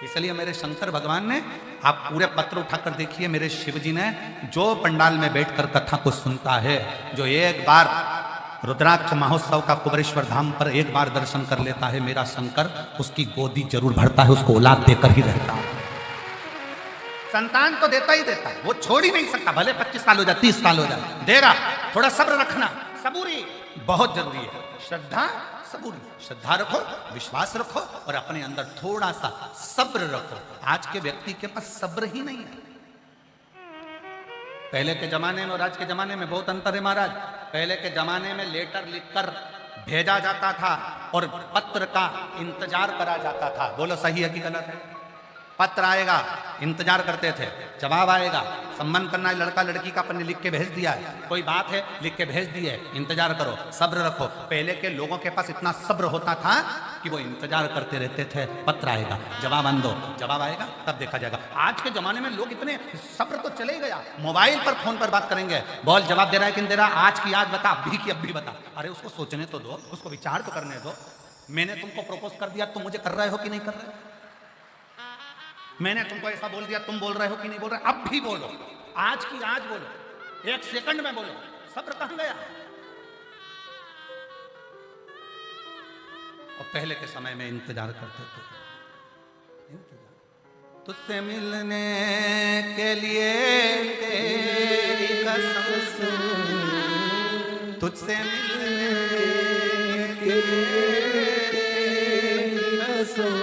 इसलिए मेरे शंकर भगवान ने, आप पूरे पत्र उठाकर देखिए, मेरे शिव जी ने जो पंडाल में बैठकर कथा को सुनता है, जो एक बार रुद्राक्ष महोत्सव का कुबेरेश्वर धाम पर एक बार दर्शन कर लेता है, मेरा शंकर उसकी गोदी जरूर भरता है, उसको औलाद देकर ही रहता है। संतान तो देता ही देता है, वो छोड़ ही नहीं सकता, भले 25 साल हो जाए, 30 साल हो जाए, देगा। थोड़ा सब्र रखना, सबूरी बहुत जरूरी है। श्रद्धा, सबूरी, श्रद्धा रखो, विश्वास रखो और अपने अंदर थोड़ा सा सब्र रखो। आज के व्यक्ति के पास सब्र ही नहीं है। पहले के जमाने में और आज के जमाने में बहुत अंतर है महाराज। पहले के जमाने में लेटर लिखकर भेजा जाता था और पत्र का इंतजार करा जाता था। बोलो सही है कि गलत है? पत्र आएगा, इंतजार करते थे, जवाब आएगा, संबंध करना है, लड़का लड़की का अपने लिख के भेज दिया है, कोई बात है लिख के भेज दिए, इंतजार करो, सब्र रखो। पहले के लोगों के पास इतना सब्र होता था कि वो इंतजार करते रहते थे, पत्र आएगा, जवाब आंदो, जवाब आएगा तब देखा जाएगा। आज के जमाने में लोग इतने, सब्र तो चले गया, मोबाइल पर फोन पर बात करेंगे, बोल जवाब दे रहा है कि नहीं दे रहा, आज की आज बता, अभी की अभी बता। अरे उसको सोचने तो दो, उसको विचार तो करने दो। मैंने तुमको प्रपोज कर दिया, तुम मुझे कर रहे हो कि नहीं कर रहे? मैंने तुमको ऐसा बोल दिया, तुम बोल रहे हो कि नहीं बोल रहे? अब भी बोलो, आज की आज बोलो, 1 सेकंड में बोलो। सब्र कहां गया? और पहले के समय में इंतजार करते थे, तुझसे मिलने के लिए तेरी कसम, तुझसे मिलने के लिए तेरी कसम,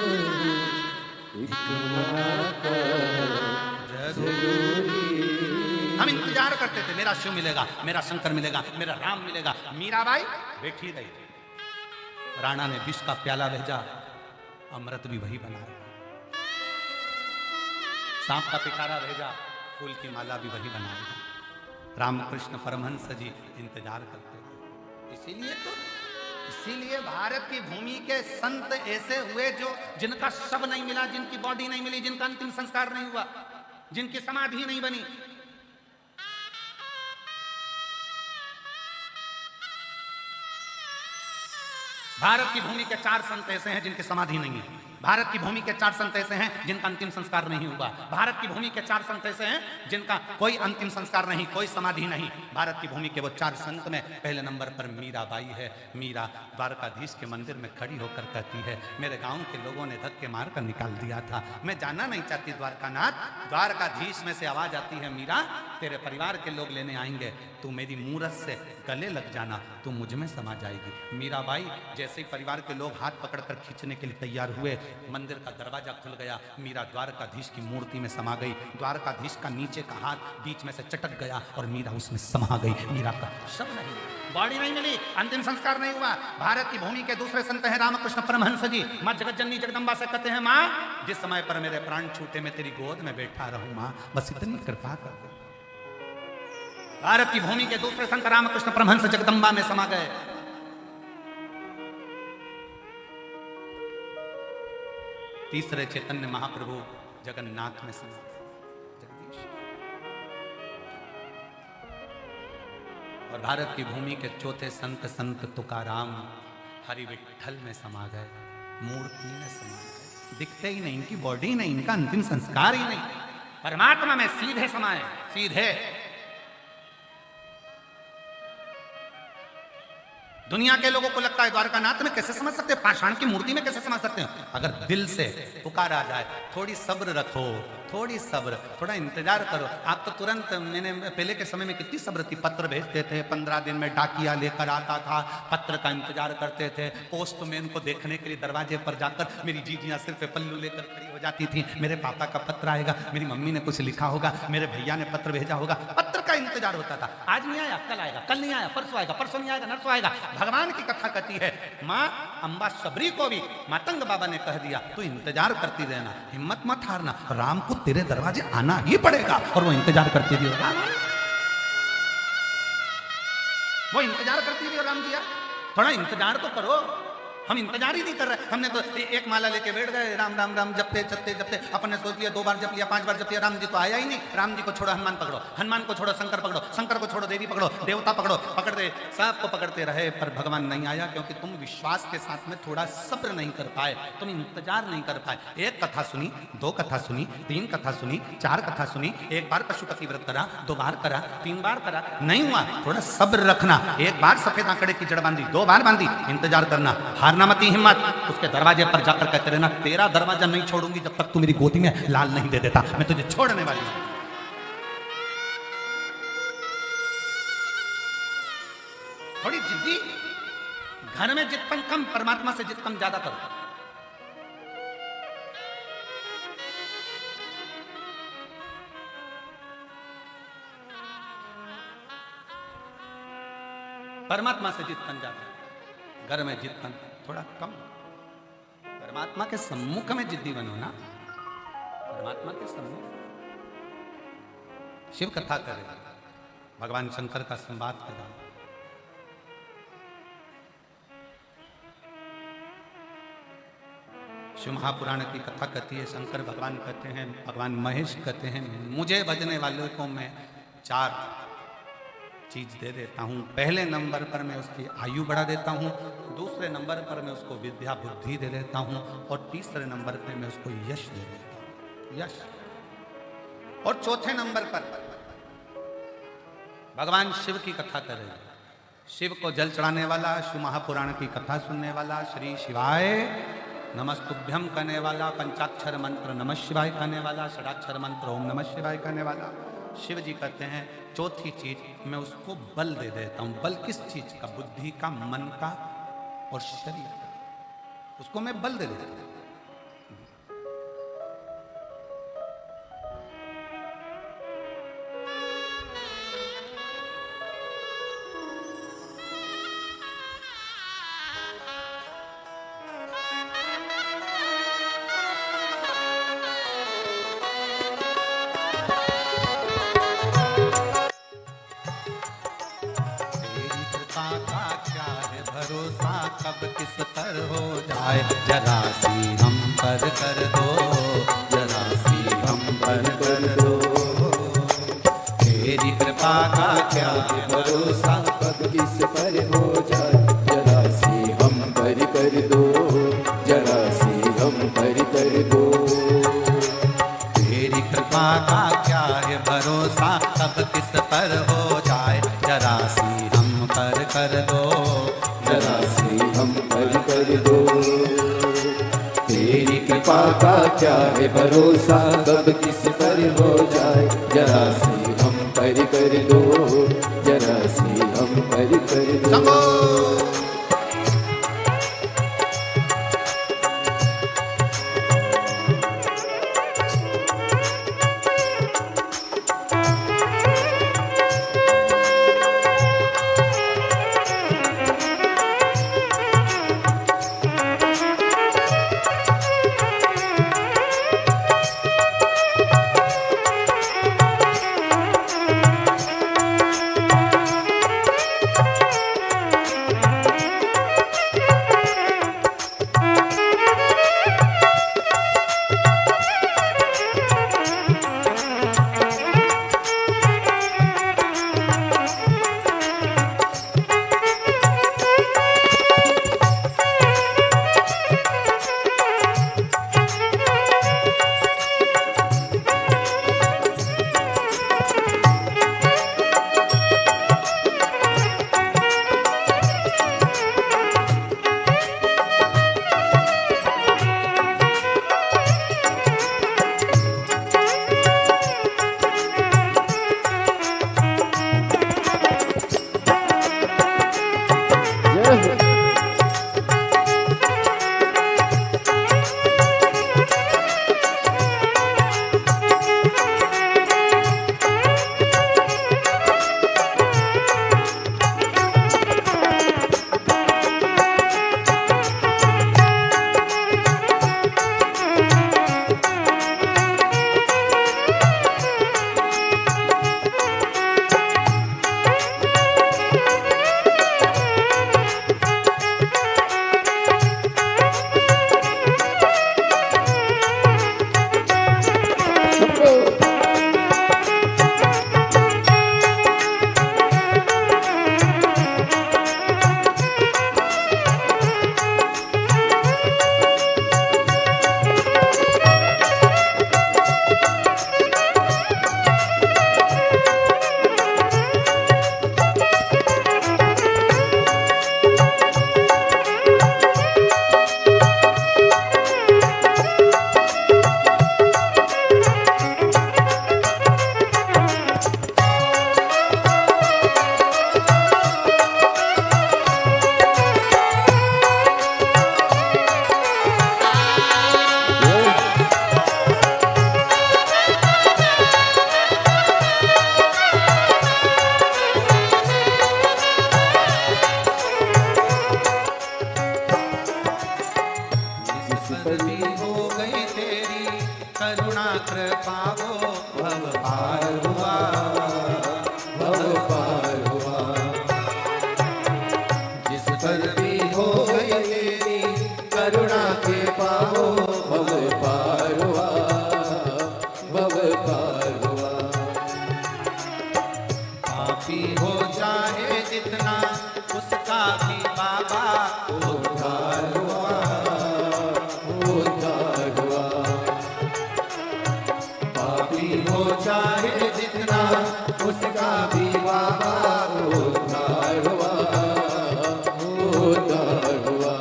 हम इंतजार करते थे, मेरा शिव मिलेगा, मेरा शंकर मिलेगा, मेरा राम मिलेगा। मीराबाई बैठी रही, राणा ने विष का प्याला भेजा, अमृत भी वही बनाया। सांप का पिटारा भेजा, फूल की माला भी वही बनाएगा। रामकृष्ण परमहंस जी इंतजार करते थे। इसीलिए भारत की भूमि के संत ऐसे हुए जो, जिनका शव नहीं मिला, जिनकी बॉडी नहीं मिली, जिनका अंतिम संस्कार नहीं हुआ, जिनकी समाधि नहीं बनी। भारत की भूमि के 4 संत ऐसे हैं जिनकी समाधि नहीं है। भारत की भूमि के 4 संत ऐसे हैं जिनका अंतिम संस्कार नहीं हुआ। भारत की भूमि के 4 संत ऐसे हैं जिनका कोई अंतिम संस्कार नहीं, कोई समाधि नहीं। भारत की भूमि के वो 4 संत में पहले नंबर पर मीराबाई है। मीरा द्वारकाधीश के मंदिर में खड़ी होकर कहती है, मेरे गांव के लोगों ने धक्के मार कर निकाल दिया था, मैं जाना नहीं चाहती द्वारकानाथ। द्वारकाधीश में से आवाज आती है, मीरा तेरे परिवार के लोग लेने आएंगे, तू मेरी मूरत से गले लग जाना, तू मुझ में समा जाएगी। मीराबाई जैसे ही परिवार के लोग हाथ पकड़कर खींचने के लिए तैयार हुए, मंदिर का दरवाजा खुल गया, मीरा द्वारकाधीश की मूर्ति में समा गई। द्वारकाधीश का नीचे का हाथ बीच में से चटक गया और मीरा उसमें समा गई। मीरा का शव नहीं, बॉडी नहीं मिली, अंतिम संस्कार नहीं हुआ। भारत की भूमि के दूसरे संत हैं रामकृष्ण परमहंस जी। माँ जगतजननी जगदम्बा से कहते हैं, माँ जिस समय पर मेरे प्राण छूटे मैं तेरी गोद में बैठा रहूं, माँ बस इतनी कृपा कर दे। भारत की भूमि के दूसरे संत रामकृष्ण परमहंस जगदम्बा में समा गए। तीसरे चैतन्य महाप्रभु जगन्नाथ में समा गए, जगदीश। और भारत की भूमि के चौथे संत संत तुकाराम हरि विठल में समा गए, मूर्ति में समा गए। दिखते ही नहीं, इनकी बॉडी नहीं, इनका अंतिम संस्कार ही नहीं, परमात्मा में सीधे समाये, सीधे। दुनिया के लोगों को लगता है द्वारकानाथ में कैसे समझ सकते हैं, पाषाण की मूर्ति में कैसे समझ सकते हैं। अगर दिल से पुकारा जाए, थोड़ी सब्र रखो, थोड़ी सब्र, थोड़ा इंतजार करो। आप तो तुरंत, मैंने पहले के समय में कितनी सब्र थी, पत्र भेजते थे, 15 दिन में डाकिया लेकर आता था, पत्र का इंतजार करते थे, पोस्टमैन को देखने के लिए दरवाजे पर जाकर मेरी जीजियां सिर पे पल्लू लेकर खड़ी हो जाती थी, मेरे पापा का पत्र आएगा, मेरी मम्मी ने कुछ लिखा होगा, मेरे भैया ने पत्र भेजा होगा, पत्र का इंतजार होता था। आज नहीं आया, कल आएगा, कल नहीं आया, परसों आएगा, परसों नहीं आएगा, नरसों आएगा। भगवान की कथा कहती है, माँ अम्बा सबरी को भी मातंग बाबा ने कह दिया, तू इंतजार करती रहना, हिम्मत मत हारना, राम को तेरे दरवाजे आना ही पड़ेगा। और वो इंतजार करती रही, वो इंतजार करती रही। राम जी थोड़ा इंतजार तो करो, हम इंतजार ही नहीं कर रहे। हमने तो एक माला लेके बैठ गए, राम राम राम जपते जपते जपते, अपन ने सोच लिया 2 बार जप लिया, 5 बार जप लिया, राम जी तो आया ही नहीं। राम जी को छोड़ो, हनुमान पकड़ो, हनुमान को छोड़ो, शंकर पकड़ो, शंकर को छोड़ो, देवी पकड़ो, देवता पकड़ो, पकड़ते सबको पकड़ते रहे, पर भगवान नहीं आया, क्योंकि तुम विश्वास के साथ में थोड़ा सब्र नहीं कर पाए, तुम इंतजार नहीं कर पाए। एक कथा सुनी, 2 कथा सुनी, 3 कथा सुनी, 4 कथा सुनी, 1 बार पशुपति व्रत करा, 2 बार करा, 3 बार करा, नहीं हुआ, थोड़ा सब्र रखना। 1 बार सफेद आंकड़े की जड़ बांधी, 2 बार बांधी, इंतजार करना, हारना मती, हिम्मत। उसके दरवाजे पर जाकर कहते रहना, तेरा दरवाजा नहीं छोड़ूंगी जब तक तू मेरी गोदी में लाल नहीं दे देता, मैं तुझे छोड़ने वाली हूं। थोड़ी जिद्दी, घर में जिद कम, परमात्मा से जिद कम ज्यादा करो। परमात्मा से जिद कम ज्यादा, घर में जिद कम थोड़ा कम। परमात्मा के सम्मुख में जिद्दी बनो ना, परमात्मा के सम्मुख। शिव कथा करे, भगवान शंकर का संवाद करा, शिव महापुराण की कथा कहती है, शंकर भगवान कहते हैं, भगवान महेश कहते हैं, मुझे भजने वालों को मैं 4 चीज दे देता हूँ। पहले नंबर पर मैं उसकी आयु बढ़ा देता हूँ, दूसरे नंबर पर मैं उसको विद्या बुद्धि दे देता हूँ, और तीसरे नंबर पर मैं उसको यश दे देता हूँ, यश। और चौथे नंबर पर भगवान शिव की कथा करे, शिव को जल चढ़ाने वाला, शिव महापुराण की कथा सुनने वाला, श्री शिवाय नमस्तुभ्यम कहने वाला, पंचाक्षर मंत्र नमः शिवाय कहने वाला, षडाक्षर मंत्र ओम नमः शिवाय कहने वाला। शिव जी कहते हैं, चौथी चीज मैं उसको बल दे देता हूं। बल किस चीज का? बुद्धि का, मन का और शरीर का, उसको मैं बल दे देता हूं। कब किस पर हो जाए, जरा सी हम पर कर दो, जरा सी हम पर कर दो। तेरी कृपा का क्या भरोसा,
कब किस पर हो जाए, जरा सी हम पर कर दो, जरा सी हम पर कर दो।
तेरी कृपा का क्या है भरोसा, कब किस पर हो जाए, जरा सी हम पर कर दो,
जरा सी हम पर कर दो। तेरी कृपा का क्या है भरोसा, कब किस पर हो जाए, जरा सी हम पर कर दो, जरा सी हम पर कर दो।
पावो भव पार हुआ,
भव पार हुआ। जिस पर भी हो गई तेरी करुणा के पाओ, भव पार हुआ, भव पार हुआ।
पापी हो चाहे जितना उसका भी बाबा उद्धार हुआ,
उद्धार हुआ।
पापी हो चाहे जितना
उसका भी बाबा उद्धार हुआ, उद्धार हुआ।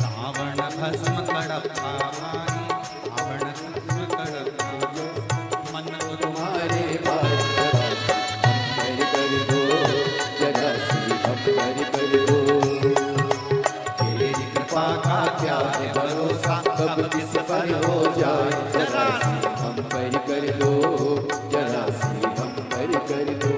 रावण भस्म कड़प्पा भाई, रावण भस्म कड़प्पा मन को
तुम्हारे पास हम कर दो, जरा सी हम कर दो।
तेरी कृपा का क्या है भरोसा, कब किस पर हो जाए
जरा सी हम कर दो, जरा सी हम कर दो।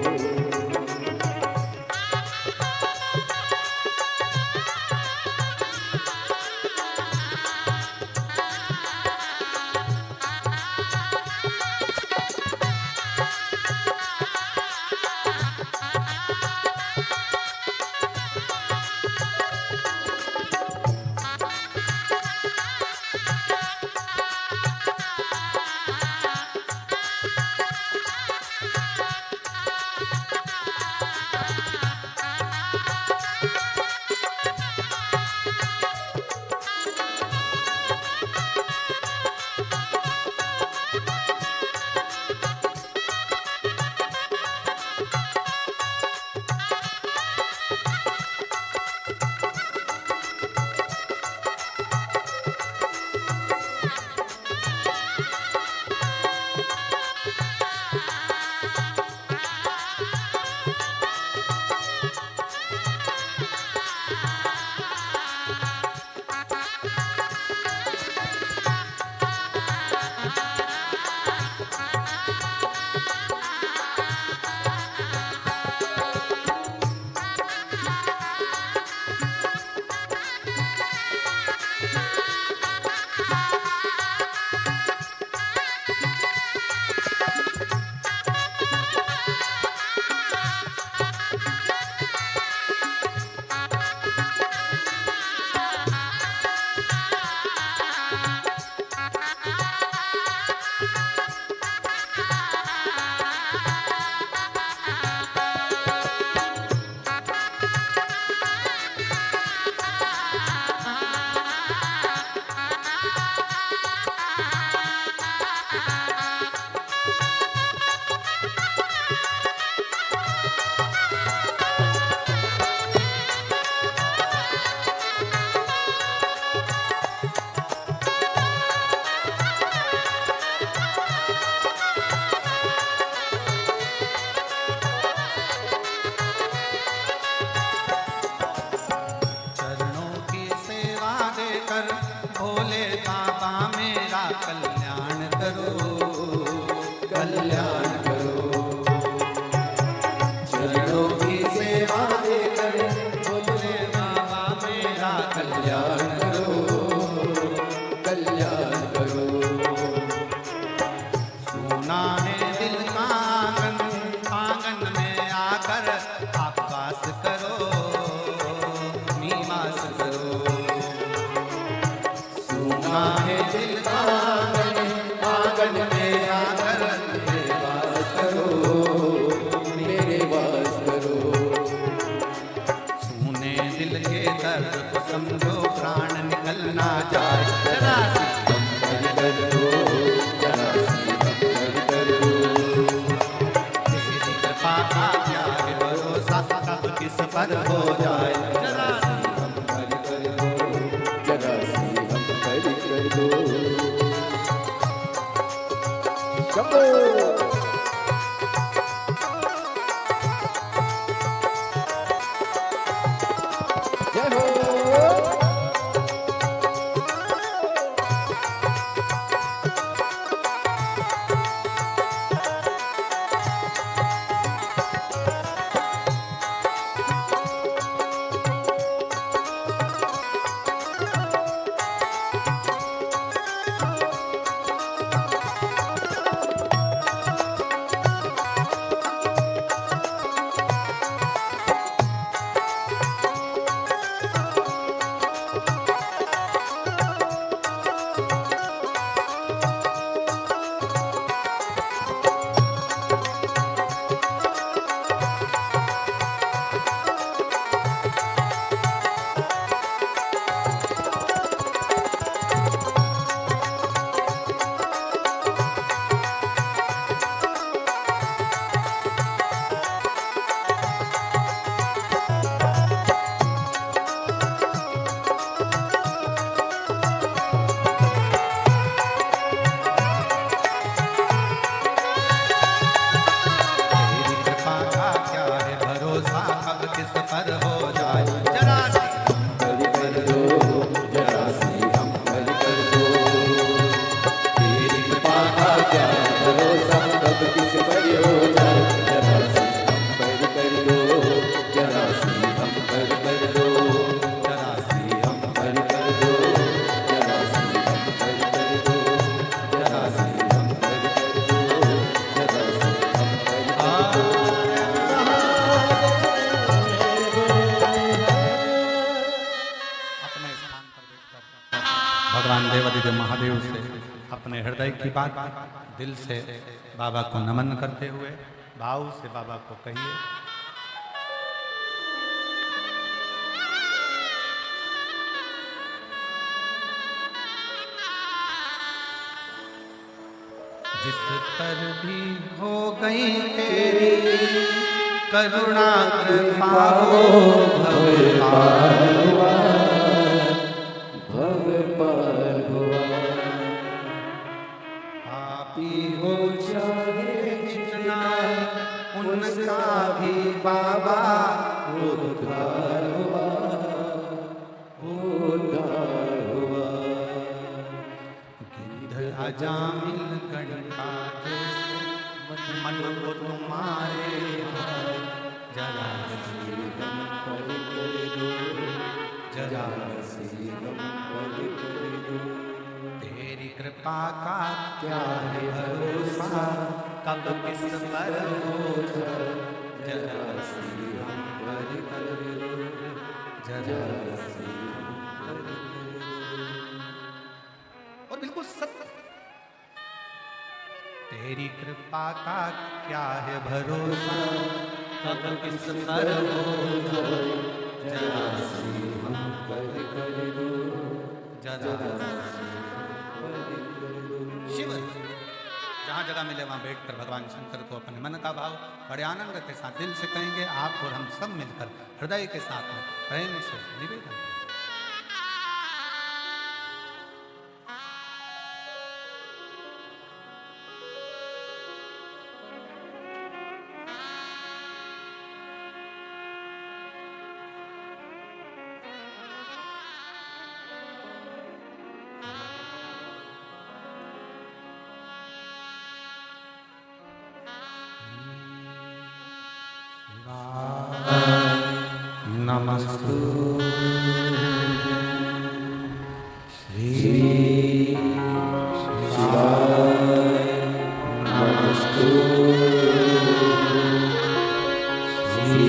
पर हो जाए जरा
हम कर दो, जरा सी हम कर दो। शंभो जय हो।
महादेव से अपने हृदय की बात दिल से बाबा को नमन करते हुए भाव से बाबा को कहिए। जिस पर भी हो गई तेरी करुणा कृपा हो
भव पार हुआ, भव पार हुआ।
पापी हो चाहे जितना उनका भी बाबा
उद्धार हुआ, उद्धार हुआ।
गिद्ध अजामिल गणिका जैसे मन को तुम्हारे जरा
सी हम पर कर दो,
जरा
सी हम पर कर दो।
तेरी कृपा का क्या है भरोसा, कब किस पर हो जाए, जरा
सी हम पर कर दो,
जरा
सी हम पर कर दो।
और बिल्कुल सत्य, तेरी कृपा का क्या है भरोसा, कब किस पर हो जाए, जरा
सी हम पर कर दो,
जरा शिव। जहाँ जगह मिले वहाँ बैठकर भगवान शंकर को अपने मन का भाव बड़े आनंद के साथ दिल से कहेंगे। आप और हम सब मिलकर हृदय के साथ में प्रेम से निवेदन करें। नमस्तु श्री
शिवाय नमस्तु, श्री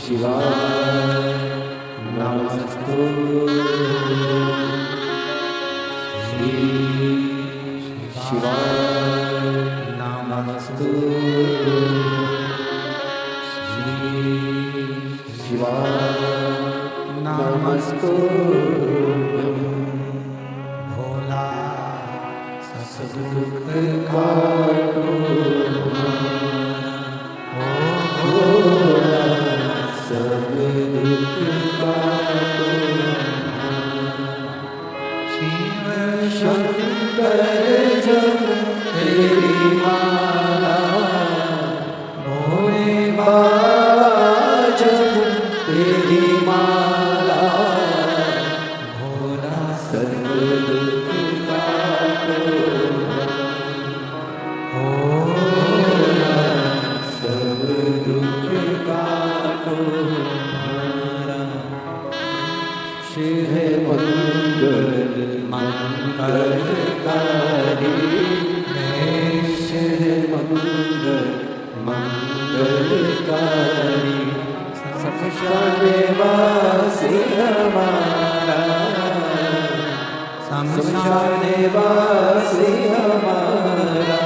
शिवाय नमस्तु, श्री शिवाय नमस्तु, शिवाय नमस्तु।
भोला सब दुख
काटो,
भोला
सब दुख काटो।
शिव
शंकर जप तेरी माला, भोले बाबा जप तेरी माला। भोला सर्व दुख काटो, भोला सब दुख काटो। शिव मंगल मंगलकारी, शिव मंगल मंगलकारी। शमशान वासी हमारा, शमशान वासी हमारा।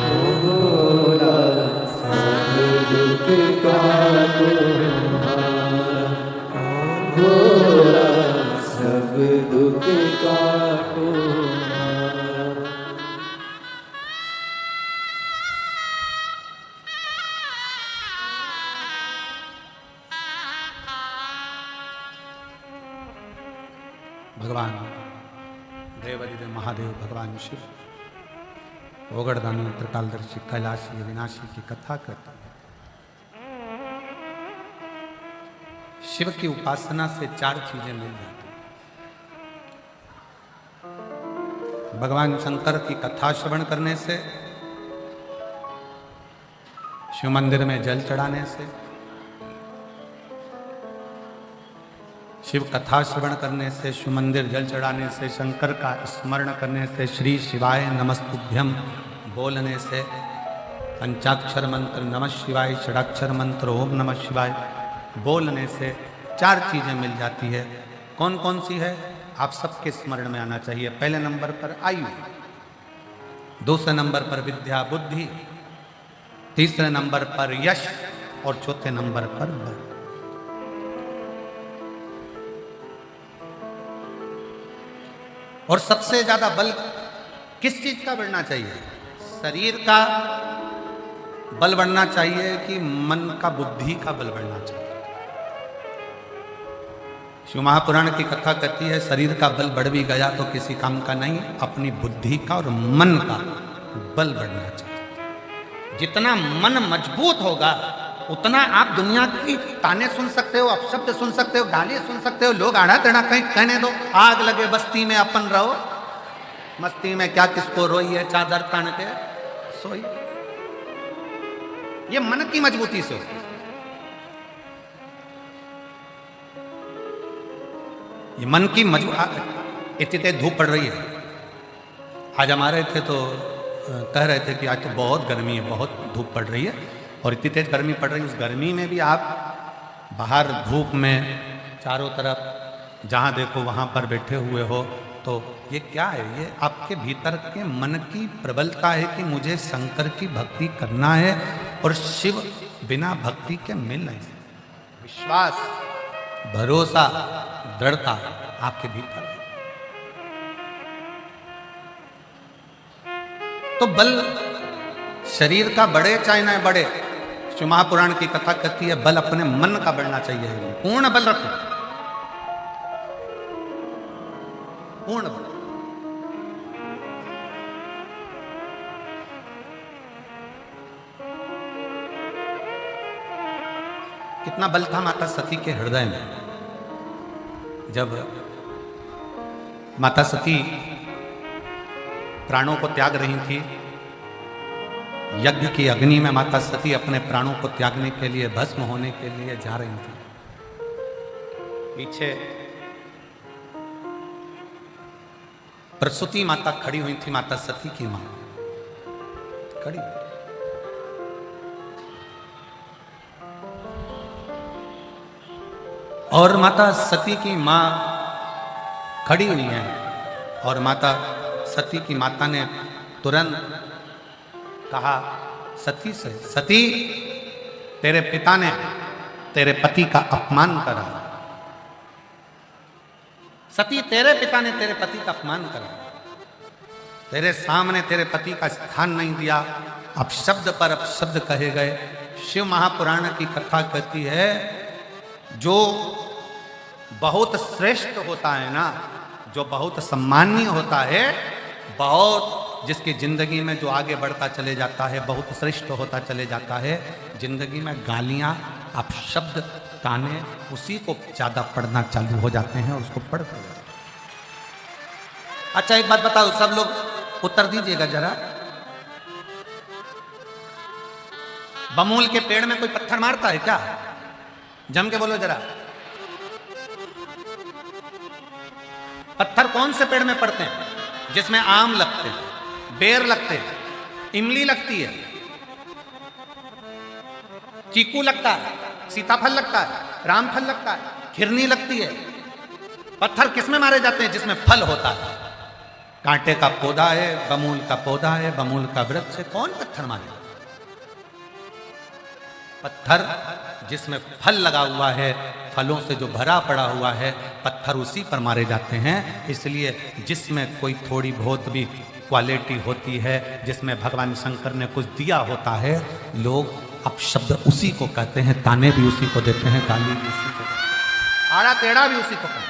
भोला सब दुख काटो हमारा, भोला सब दुख काटो हमारा।
भगवान देवादिदेव महादेव भगवान शिव ओगड़दानी त्रिकालदर्शी कैलाशी अविनाशी की कथा करते हैं। शिव की उपासना से 4 चीजें मिल जाती हैं। भगवान शंकर की कथा श्रवण करने से, शिव मंदिर में जल चढ़ाने से, शिव कथा श्रवण करने से, शिव मंदिर जल चढ़ाने से, शंकर का स्मरण करने से, श्री शिवाय नमस्तुभ्यम बोलने से, पंचाक्षर मंत्र नमः शिवाय, षडाक्षर मंत्र ओम नमः शिवाय बोलने से 4 चीजें मिल जाती है। कौन कौन सी है आप सबके स्मरण में आना चाहिए। पहले नंबर पर आयु, दूसरे नंबर पर विद्या बुद्धि, तीसरे नंबर पर यश और चौथे नंबर पर बल। और सबसे ज्यादा बल किस चीज का बढ़ना चाहिए? शरीर का बल बढ़ना चाहिए कि मन का, बुद्धि का बल बढ़ना चाहिए? शिव महापुराण की कथा कहती है शरीर का बल बढ़ भी गया तो किसी काम का नहीं, अपनी बुद्धि का और मन का बल बढ़ना चाहिए। जितना मन मजबूत होगा उतना आप दुनिया की ताने सुन सकते हो, अपशब्द सुन सकते हो, गाली सुन सकते हो, लोग आड़ा टेढ़ा कहीं कहने दो, आग लगे बस्ती में अपन रहो, मस्ती में क्या किसको रोई है, चादर तान के सोई। ये मन की मजबूती से होती है। ये मन की मजबूती। इतनी धूप पड़ रही है, आज हमारे थे तो कह रहे थे कि आज तो बहुत गर्मी है, बहुत धूप पड़ रही है और इतनी तेज गर्मी पड़ रही है। उस गर्मी में भी आप बाहर धूप में चारों तरफ जहाँ देखो वहाँ पर बैठे हुए हो, तो ये क्या है? ये आपके भीतर के मन की प्रबलता है कि मुझे शंकर की भक्ति करना है और शिव बिना भक्ति के मिल नहीं सकते। विश्वास, भरोसा, दृढ़ता आपके भीतर है। तो बल शरीर का बढ़े चाहे ना बढ़े, शिव महापुराण की कथा कहती है बल अपने मन का बढ़ना चाहिए। पूर्ण बल रखो, पूर्ण बल। कितना बल था माता सती के हृदय में। जब माता सती प्राणों को त्याग रही थी, यज्ञ की अग्नि में माता सती अपने प्राणों को त्यागने के लिए, भस्म होने के लिए जा रही थी। पीछे प्रसूति माता खड़ी हुई थी, माता सती की मां खड़ी। और माता सती की मां खड़ी हुई है और माता सती की माता ने तुरंत कहा सती से, सती तेरे पिता ने तेरे पति का अपमान करा। सती तेरे पिता ने तेरे पति का अपमान करा, तेरे सामने तेरे पति का स्थान नहीं दिया, अब शब्द पर अब शब्द कहे गए। शिव महापुराण की कथा कहती है जो बहुत श्रेष्ठ होता है ना, जो बहुत सम्माननीय होता है, बहुत जिसकी जिंदगी में जो आगे बढ़ता चले जाता है, बहुत श्रेष्ठ होता चले जाता है, जिंदगी में गालियां, अपशब्द, ताने उसी को ज्यादा पढ़ना चालू हो जाते हैं, उसको पढ़ कर। अच्छा एक बात बताओ, सब लोग उत्तर दीजिएगा जरा। बमूल के पेड़ में कोई पत्थर मारता है क्या? जम के बोलो जरा। पत्थर कौन से पेड़ में पड़ते हैं? जिसमें आम लगते हैं, बेर लगते हैं, इमली लगती है, चीकू लगता है, सीताफल लगता है, रामफल लगता है, खिरनी लगती है। पत्थर किसमें मारे जाते हैं? जिसमें फल होता है। कांटे का पौधा है, बमूल का पौधा है, बमूल का वृक्ष है, कौन पत्थर मारेगा? पत्थर जिसमें फल लगा हुआ है, फलों से जो भरा पड़ा हुआ है, पत्थर उसी पर मारे जाते हैं। इसलिए जिसमें कोई थोड़ी बहुत भी क्वालिटी होती है, जिसमें भगवान शंकर ने कुछ दिया होता है, लोग अपशब्द उसी को कहते हैं, ताने भी उसी को देते हैं, गाली भी उसी को, आड़ा टेढ़ा भी उसी को कहते हैं।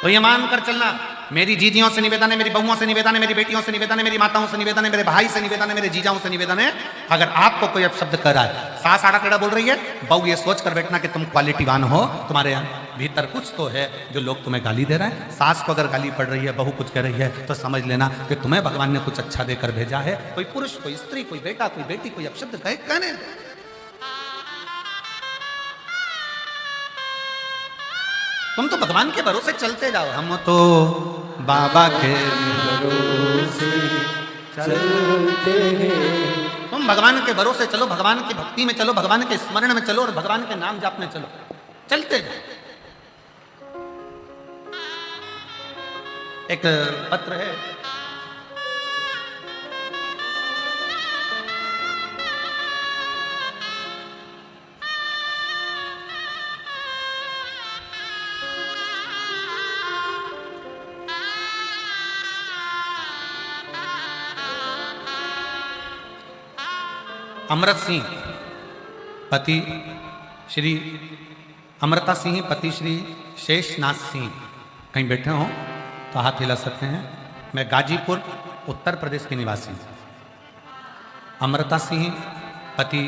तो ये मान कर चलना, मेरी जीजियों से निवेदन है, मेरी बहुओं से निवेदन है, मेरी बेटियों से निवेदन है, मेरी माताओं से निवेदन है, मेरे भाई से निवेदन है, मेरे जीजाओं से निवेदन है, अगर आपको कोई अपशब्द कर रहा है, सास आड़ा टेढ़ा बोल रही है, बहू ये सोच कर बैठना कि तुम क्वालिटीवान हो, तुम्हारे भीतर कुछ तो है जो लोग तुम्हें गाली दे रहे हैं। सास को अगर गाली पड़ रही है, बहू कुछ कह रही है, तो समझ लेना कि तुम्हें भगवान ने कुछ अच्छा देकर भेजा है। कोई पुरुष, कोई स्त्री, कोई बेटा, कोई बेटी, कोई अपशब्द कहे, कहने दो। तुम तो भगवान के भरोसे चलते जाओ, हम तो बाबा के
भरोसे चलते हैं।
तुम भगवान के भरोसे चलो, भगवान की भक्ति में चलो, भगवान के स्मरण में चलो और भगवान के नाम जाप में चलो, चलते जाओ। एक पत्र है, अमृत सिंह पति श्री अमृता सिंह पति श्री शेषनाथ सिंह कहीं बैठे हों तो हाथ हिला सकते हैं। मैं गाजीपुर उत्तर प्रदेश के निवासी हूँ। अमृता सिंह पति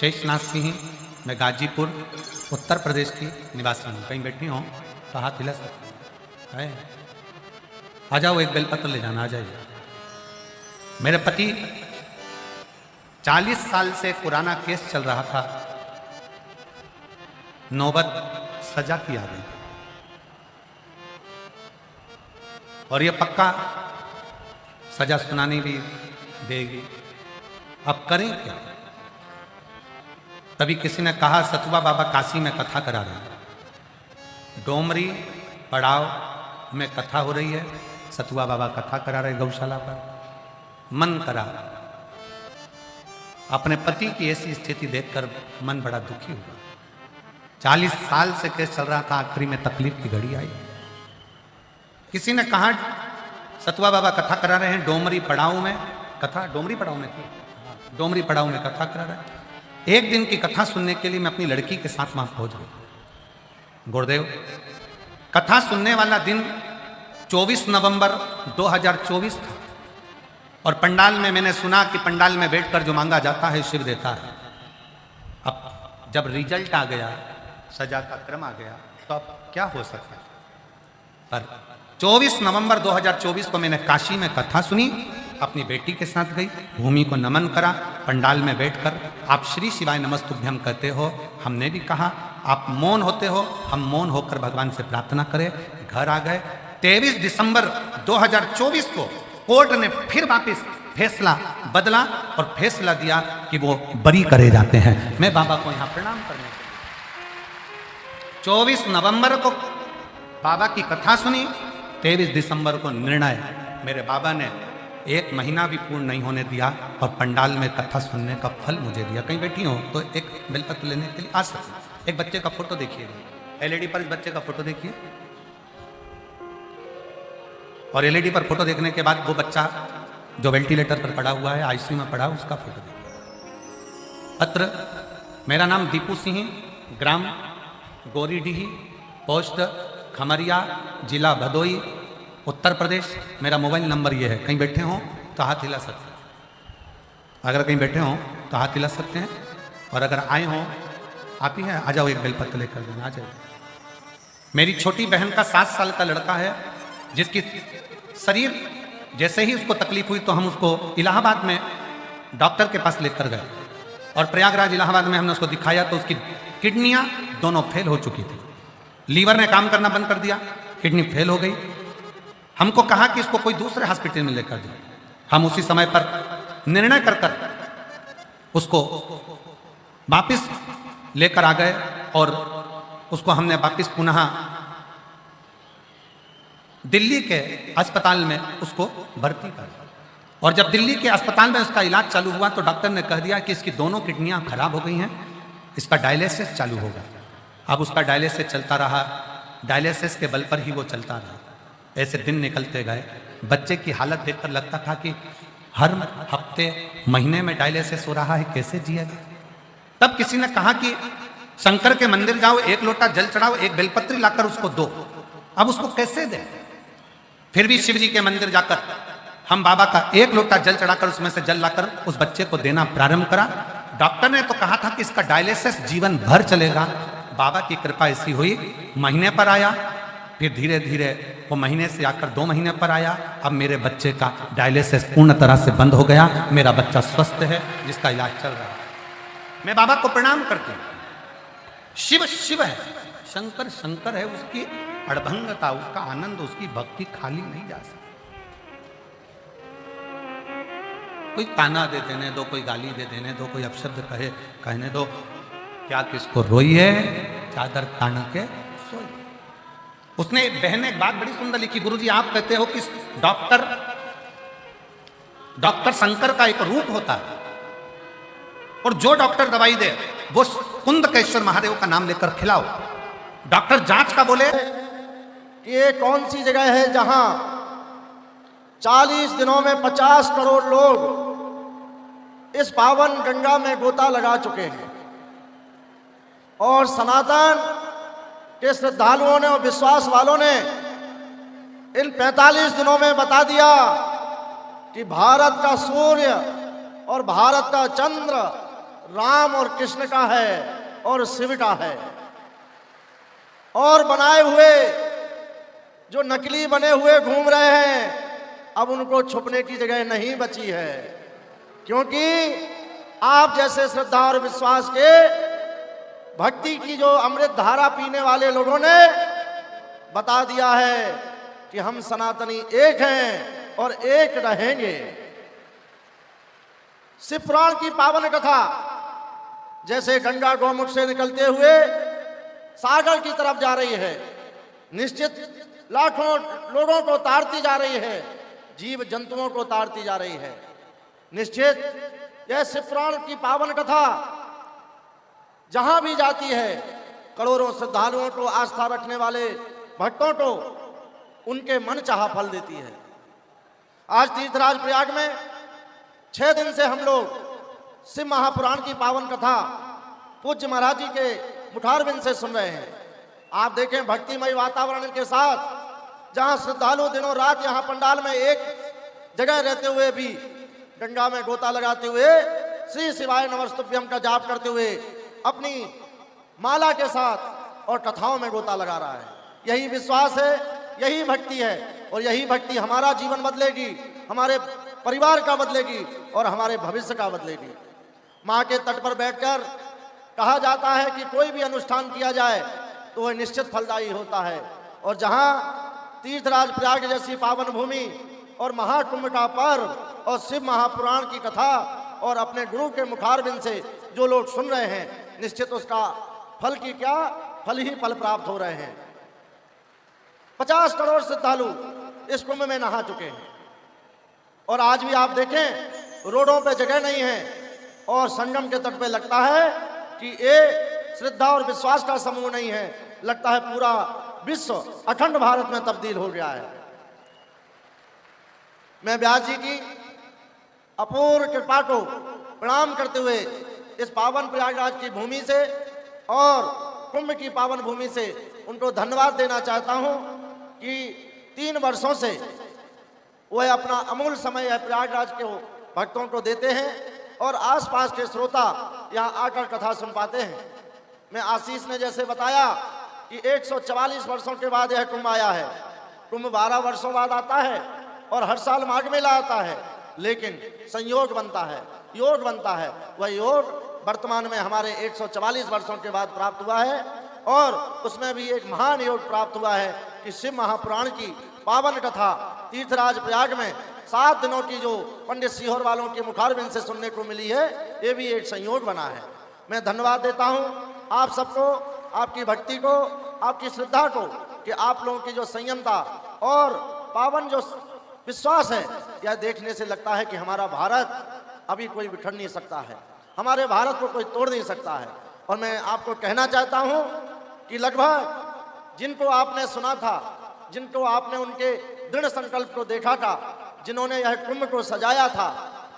शेषनाथ सिंह, मैं गाजीपुर उत्तर प्रदेश की निवासी हूँ। कहीं बैठी हों तो हाथ हिला सकते हैं। आ जाओ, एक बेलपत्र ले जाना, आ जाइए। मेरे पति 40 साल से पुराना केस चल रहा था, नौबत सजा की आ गई और ये पक्का सजा सुनानी भी देगी। अब करें क्या? तभी किसी ने कहा सतुआ बाबा काशी में कथा करा रहे हैं, डोमरी पड़ाव में कथा हो रही है, सतुआ बाबा कथा करा रहे गौशाला पर। मन करा, अपने पति की ऐसी स्थिति देखकर मन बड़ा दुखी हुआ। 40 साल से केस चल रहा था, आखिरी में तकलीफ की घड़ी आई। किसी ने कहा सतुआ बाबा कथा करा रहे हैं डोमरी पड़ाव में कथा, डोमरी पड़ाव में थी, डोमरी पड़ाव में कथा करा रहे हैं। एक दिन की कथा सुनने के लिए मैं अपनी लड़की के साथ वहां पहुंच गई। गुरुदेव, कथा सुनने वाला दिन 24 नवंबर 2024 था और पंडाल में मैंने सुना कि पंडाल में बैठकर जो मांगा जाता है शिव देता है। अब जब रिजल्ट आ गया, सजा का क्रम आ गया, तो अब क्या हो सकता है? पर 24 नवंबर 2024 को मैंने काशी में कथा सुनी, अपनी बेटी के साथ गई, भूमि को नमन करा, पंडाल में बैठकर आप श्री शिवाय नमस्तुभ्यम कहते हो। हमने भी कहा आप मौन होते हो, हम मौन होकर भगवान से प्रार्थना करें। घर आ गए। 23 दिसंबर 2024 को कोर्ट ने फिर वापस फैसला बदला और फैसला दिया कि वो बरी करे जाते हैं। मैं बाबा को यहां प्रणाम करने 24 नवंबर को बाबा की कथा सुनी, 23 दिसंबर को निर्णय। मेरे बाबा ने 1 महीना भी पूर्ण नहीं होने दिया और पंडाल में कथा सुनने का फल मुझे दिया। कहीं बैठी हो तो एक बेलपत्र लेने के लिए आ सकते। एक बच्चे का फोटो देखिए, एलईडी पर इस बच्चे का फोटो देखिए, और एलईडी पर फोटो देखने के बाद वो बच्चा जो वेंटिलेटर पर पड़ा हुआ है, आईसीयू में पड़ा, उसका फोटो देखिए। पत्र, मेरा नाम दीपू सिंह, ग्राम गोरीडीह, पोस्ट खमरिया, जिला भदोई, उत्तर प्रदेश। मेरा मोबाइल नंबर ये है। कहीं बैठे हों तो हाथ हिला सकते हैं। अगर कहीं बैठे हों तो हाथ हिला सकते हैं, और अगर आए हों, आप ही हैं, आ जाओ, एक बेलपत्र लेकर देना, आ जाइए। मेरी छोटी बहन का 7 साल का लड़का है, जिसकी शरीर जैसे ही उसको तकलीफ हुई तो हम उसको इलाहाबाद में डॉक्टर के पास लेकर गए और प्रयागराज इलाहाबाद में हमने उसको दिखाया तो उसकी किडनियां दोनों फेल हो चुकी थी। लीवर ने काम करना बंद कर दिया, किडनी फेल हो गई। हमको कहा कि इसको कोई दूसरे हॉस्पिटल में लेकर जाओ। हम उसी समय पर निर्णय कर उसको वापिस लेकर आ गए और उसको हमने वापिस पुनः दिल्ली के अस्पताल में उसको भर्ती कर। और जब दिल्ली के अस्पताल में उसका इलाज चालू हुआ तो डॉक्टर ने कह दिया कि इसकी दोनों किडनियां खराब हो गई हैं, इसका डायलिसिस चालू होगा। अब उसका डायलिसिस चलता रहा, डायलिसिस के बल पर ही वो चलता रहा। ऐसे दिन निकलते गए। बच्चे की हालत देखकर लगता था कि हर हफ्ते महीने में डायलिसिस हो रहा है, कैसे जिएगा। तब किसी ने कहा कि शंकर के मंदिर जाओ, 1 लोटा जल चढ़ाओ, 1 बेलपत्री लाकर उसको दो। अब उसको कैसे दे? फिर भी शिव जी के मंदिर जाकर हम बाबा का 1 लोटा जल चढ़ाकर उसमें से जल लाकर उस बच्चे को देना प्रारंभ करा। डॉक्टर ने तो कहा था कि इसका डायलिसिस जीवन भर चलेगा। बाबा की कृपा ऐसी हुई, महीने पर आया, फिर धीरे धीरे वो महीने से आकर 2 महीने पर आया। अब मेरे बच्चे का डायलिसिस पूर्ण तरह से बंद हो गया। मेरा बच्चा स्वस्थ है, जिसका इलाज चल रहा है। मैं बाबा को प्रणाम करती हूँ। शिव शिव है, शंकर शंकर है, उसकी अड़भंगता, उसका आनंद, उसकी भक्ति खाली नहीं जा सकती। कोई ताना दे देने दो, कोई गाली दे देने दो, कोई अपशब्द कहने दो, क्या किसको रोइए चादर तान के सोइए। उसने बहन ने एक बात बड़ी सुंदर लिखी, गुरुजी आप कहते हो कि डॉक्टर शंकर का एक रूप होता है और जो डॉक्टर दवाई दे वो कुंदकेश्वर महादेव का नाम लेकर खिलाओ। डॉक्टर जांच का बोले
कि ये कौन सी जगह है जहां 40 दिनों में 50 करोड़ लोग इस पावन गंगा में गोता लगा चुके हैं और सनातन के श्रद्धालुओं ने और विश्वास वालों ने इन 45 दिनों में बता दिया कि भारत का सूर्य और भारत का चंद्र राम और कृष्ण का है और शिव का है, और बनाए हुए जो नकली बने हुए घूम रहे हैं अब उनको छुपने की जगह नहीं बची है, क्योंकि आप जैसे श्रद्धा और विश्वास के भक्ति की जो अमृत धारा पीने वाले लोगों ने बता दिया है कि हम सनातनी एक हैं और एक रहेंगे। शिव पुराण की पावन कथा जैसे गंगा गौमुख से निकलते हुए सागर की तरफ जा रही है, निश्चित लाखों लोगों को तारती जा रही है, जीव जंतुओं को तारती जा रही है। निश्चित यह शिव पुराण की पावन कथा जहां भी जाती है करोड़ों श्रद्धालुओं को, आस्था रखने वाले भक्तों को उनके मन चाहा फल देती है। आज तीर्थराज प्रयाग में 6 दिन से हम लोग शिव महापुराण की पावन कथा पूज्य महाराज जी के मुखारबिंद से सुन रहे हैं। आप देखें भक्तिमय वातावरण के साथ जहां श्रद्धालु दिनों रात यहां पंडाल में एक जगह रहते हुए भी गंगा में गोता लगाते हुए श्री शिवाय नमस्तुभ्यम का जाप करते हुए अपनी माला के साथ और कथाओं में गोता लगा रहा है। यही विश्वास है, यही भक्ति है और यही भक्ति हमारा जीवन बदलेगी, हमारे परिवार का बदलेगी और हमारे भविष्य का बदलेगी। माँ के तट पर बैठकर कहा जाता है कि कोई भी अनुष्ठान किया जाए तो वह निश्चित फलदायी होता है, और जहाँ तीर्थराज प्रयाग जैसी पावन भूमि और महाकुंभ का पर्व और शिव महापुराण की कथा और अपने गुरु के मुखारबिंद से जो लोग सुन रहे हैं निश्चित उसका फल की क्या फल ही फल प्राप्त हो रहे हैं। 50 करोड़ श्रद्धालु इस कुंभ में नहा चुके हैं और आज भी आप देखें रोडों पे जगह नहीं है और संगम के तट पे लगता है कि ये श्रद्धा और विश्वास का समूह नहीं है, लगता है पूरा विश्व अखंड भारत में तब्दील हो गया है। मैं व्यास जी की अपूर्व कृपा को प्रणाम करते हुए इस पावन प्रयागराज की भूमि से और कुंभ की पावन भूमि से उनको धन्यवाद देना चाहता हूं कि 3 वर्षों से वह अपना अमूल्य समय प्रयागराज के भक्तों को देते हैं और आसपास के श्रोता यहाँ आकर कथा सुन पाते हैं। मैं आशीष ने जैसे बताया कि 144 वर्षों के बाद यह कुंभ आया है। कुंभ 12 वर्षों बाद आता है और हर साल माघ मेला आता है, लेकिन संयोग बनता है, योग बनता है। वह योग वर्तमान में हमारे 144 वर्षों के बाद प्राप्त हुआ है और उसमें भी एक महान योग प्राप्त हुआ है कि शिव महापुराण की पावन कथा तीर्थराज प्रयाग में 7 दिनों की जो पंडित सीहोर वालों के मुखारबिंद से सुनने को मिली है, ये भी एक संयोग बना है। मैं धन्यवाद देता हूँ आप सबको, आपकी भक्ति को, आपकी श्रद्धा को कि आप लोगों की जो संयमता और पावन जो विश्वास है, यह देखने से लगता है कि हमारा भारत अभी कोई बिखर नहीं सकता है, हमारे भारत को कोई तोड़ नहीं सकता है। और मैं आपको कहना चाहता हूँ कि लगभग जिनको आपने सुना था, जिनको आपने उनके दृढ़ संकल्प को देखा था, जिन्होंने यह कुंभ को सजाया था,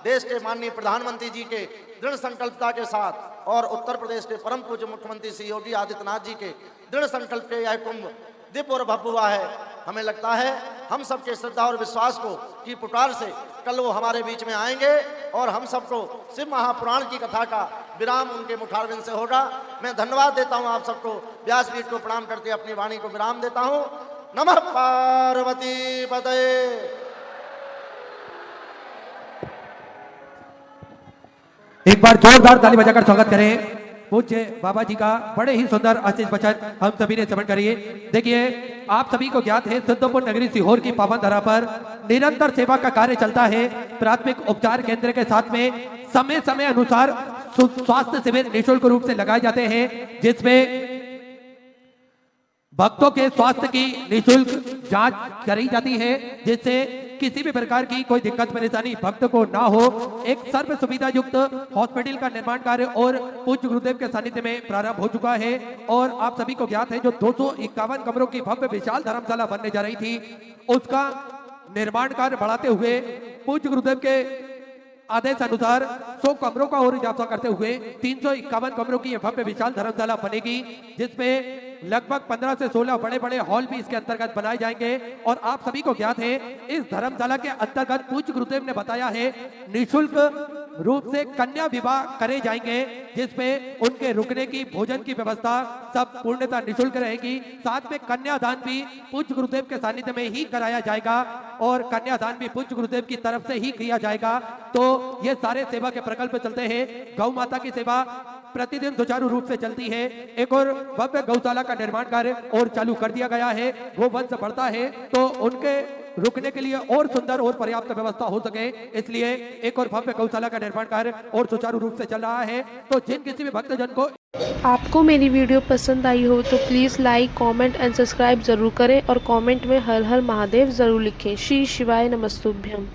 देश के माननीय प्रधानमंत्री जी के दृढ़ संकल्पता के साथ और उत्तर प्रदेश के परम पूज्य मुख्यमंत्री श्री योगी आदित्यनाथ जी के दृढ़ संकल्प के यह कुंभ दिव्य और भव्य हुआ है। हमें लगता है हम सबके श्रद्धा और विश्वास को की पुकार से कल वो हमारे बीच में आएंगे और हम सबको शिव महापुराण की कथा का विराम उनके मुखारबिंद से होगा। मैं धन्यवाद देता हूँ आप सबको, व्यासपीठ को प्रणाम करते अपनी वाणी को विराम देता हूँ। नमः पार्वती पतये।
एक बार जोरदार ताली बजाकर स्वागत करें पूज्य बाबा जी का। बड़े ही सुंदर आशीष वचन हम सभी ने श्रवण करिए। देखिए आप सभी को ज्ञात है सिद्धपुर नगरी सीहोर की पावन धरा पर निरंतर सेवा का कार्य चलता है। प्राथमिक उपचार केंद्र के साथ में समय समय अनुसार स्वास्थ्य शिविर निःशुल्क रूप से लगाए जाते हैं, जिसमें भक्तों के स्वास्थ्य की निःशुल्क जांच करी जाती है, जिससे किसी भी प्रकार की कोई दिक्कत परेशानी भक्त को ना हो। एक सर्व सुविधा युक्त हॉस्पिटल का निर्माण कार्य और पूज्य गुरुदेव के सानिध्य में प्रारंभ हो चुका है। और आप सभी को ज्ञात है, जो 251 कमरों की भव्य विशाल धर्मशाला बनने जा रही थी, उसका निर्माण कार्य बढ़ाते हुए पूज्य गुरुदेव के आदेश अनुसार 100 कमरों का और इजाफा करते हुए 351 कमरों की यह भव्य विशाल धर्मशाला बनेगी, जिसमें लगभग 15 से 16 बड़े बड़े हॉल भी इसके अंतर्गत बनाए जाएंगे। और आप सभी को ज्ञात है, इस धर्मशाला के अंतर्गत पूज्य गुरुदेव ने बताया है, निःशुल्क रूप से कन्या विवाह करे जाएंगे, जिसमें उनके रुकने की, भोजन की व्यवस्था सब पूर्णतः निःशुल्क रहेगी। साथ में कन्यादान भी पूज्य गुरुदेव के सानिध्य में ही कराया जाएगा और कन्यादान भी पूज्य गुरुदेव की तरफ से ही किया जाएगा। तो ये सारे सेवा के प्रकल्प चलते हैं। गौ माता की सेवा प्रतिदिन सुचारू रूप से चलती है। एक और भव्य गौशाला का निर्माण कार्य और चालू कर दिया गया है। गोवंश बढ़ता है तो उनके रुकने के लिए और सुंदर और पर्याप्त व्यवस्था हो सके, इसलिए एक और भव्य गौशाला का निर्माण कार्य और सुचारू रूप से चल रहा है। तो जिन किसी भी भक्तजन को
आपको मेरी वीडियो पसंद आई हो तो please like, comment and subscribe ज़रूर करें और कमेंट में हर हर महादेव ज़रूर लिखें। श्री शिवाय नमस्तुभ्यम।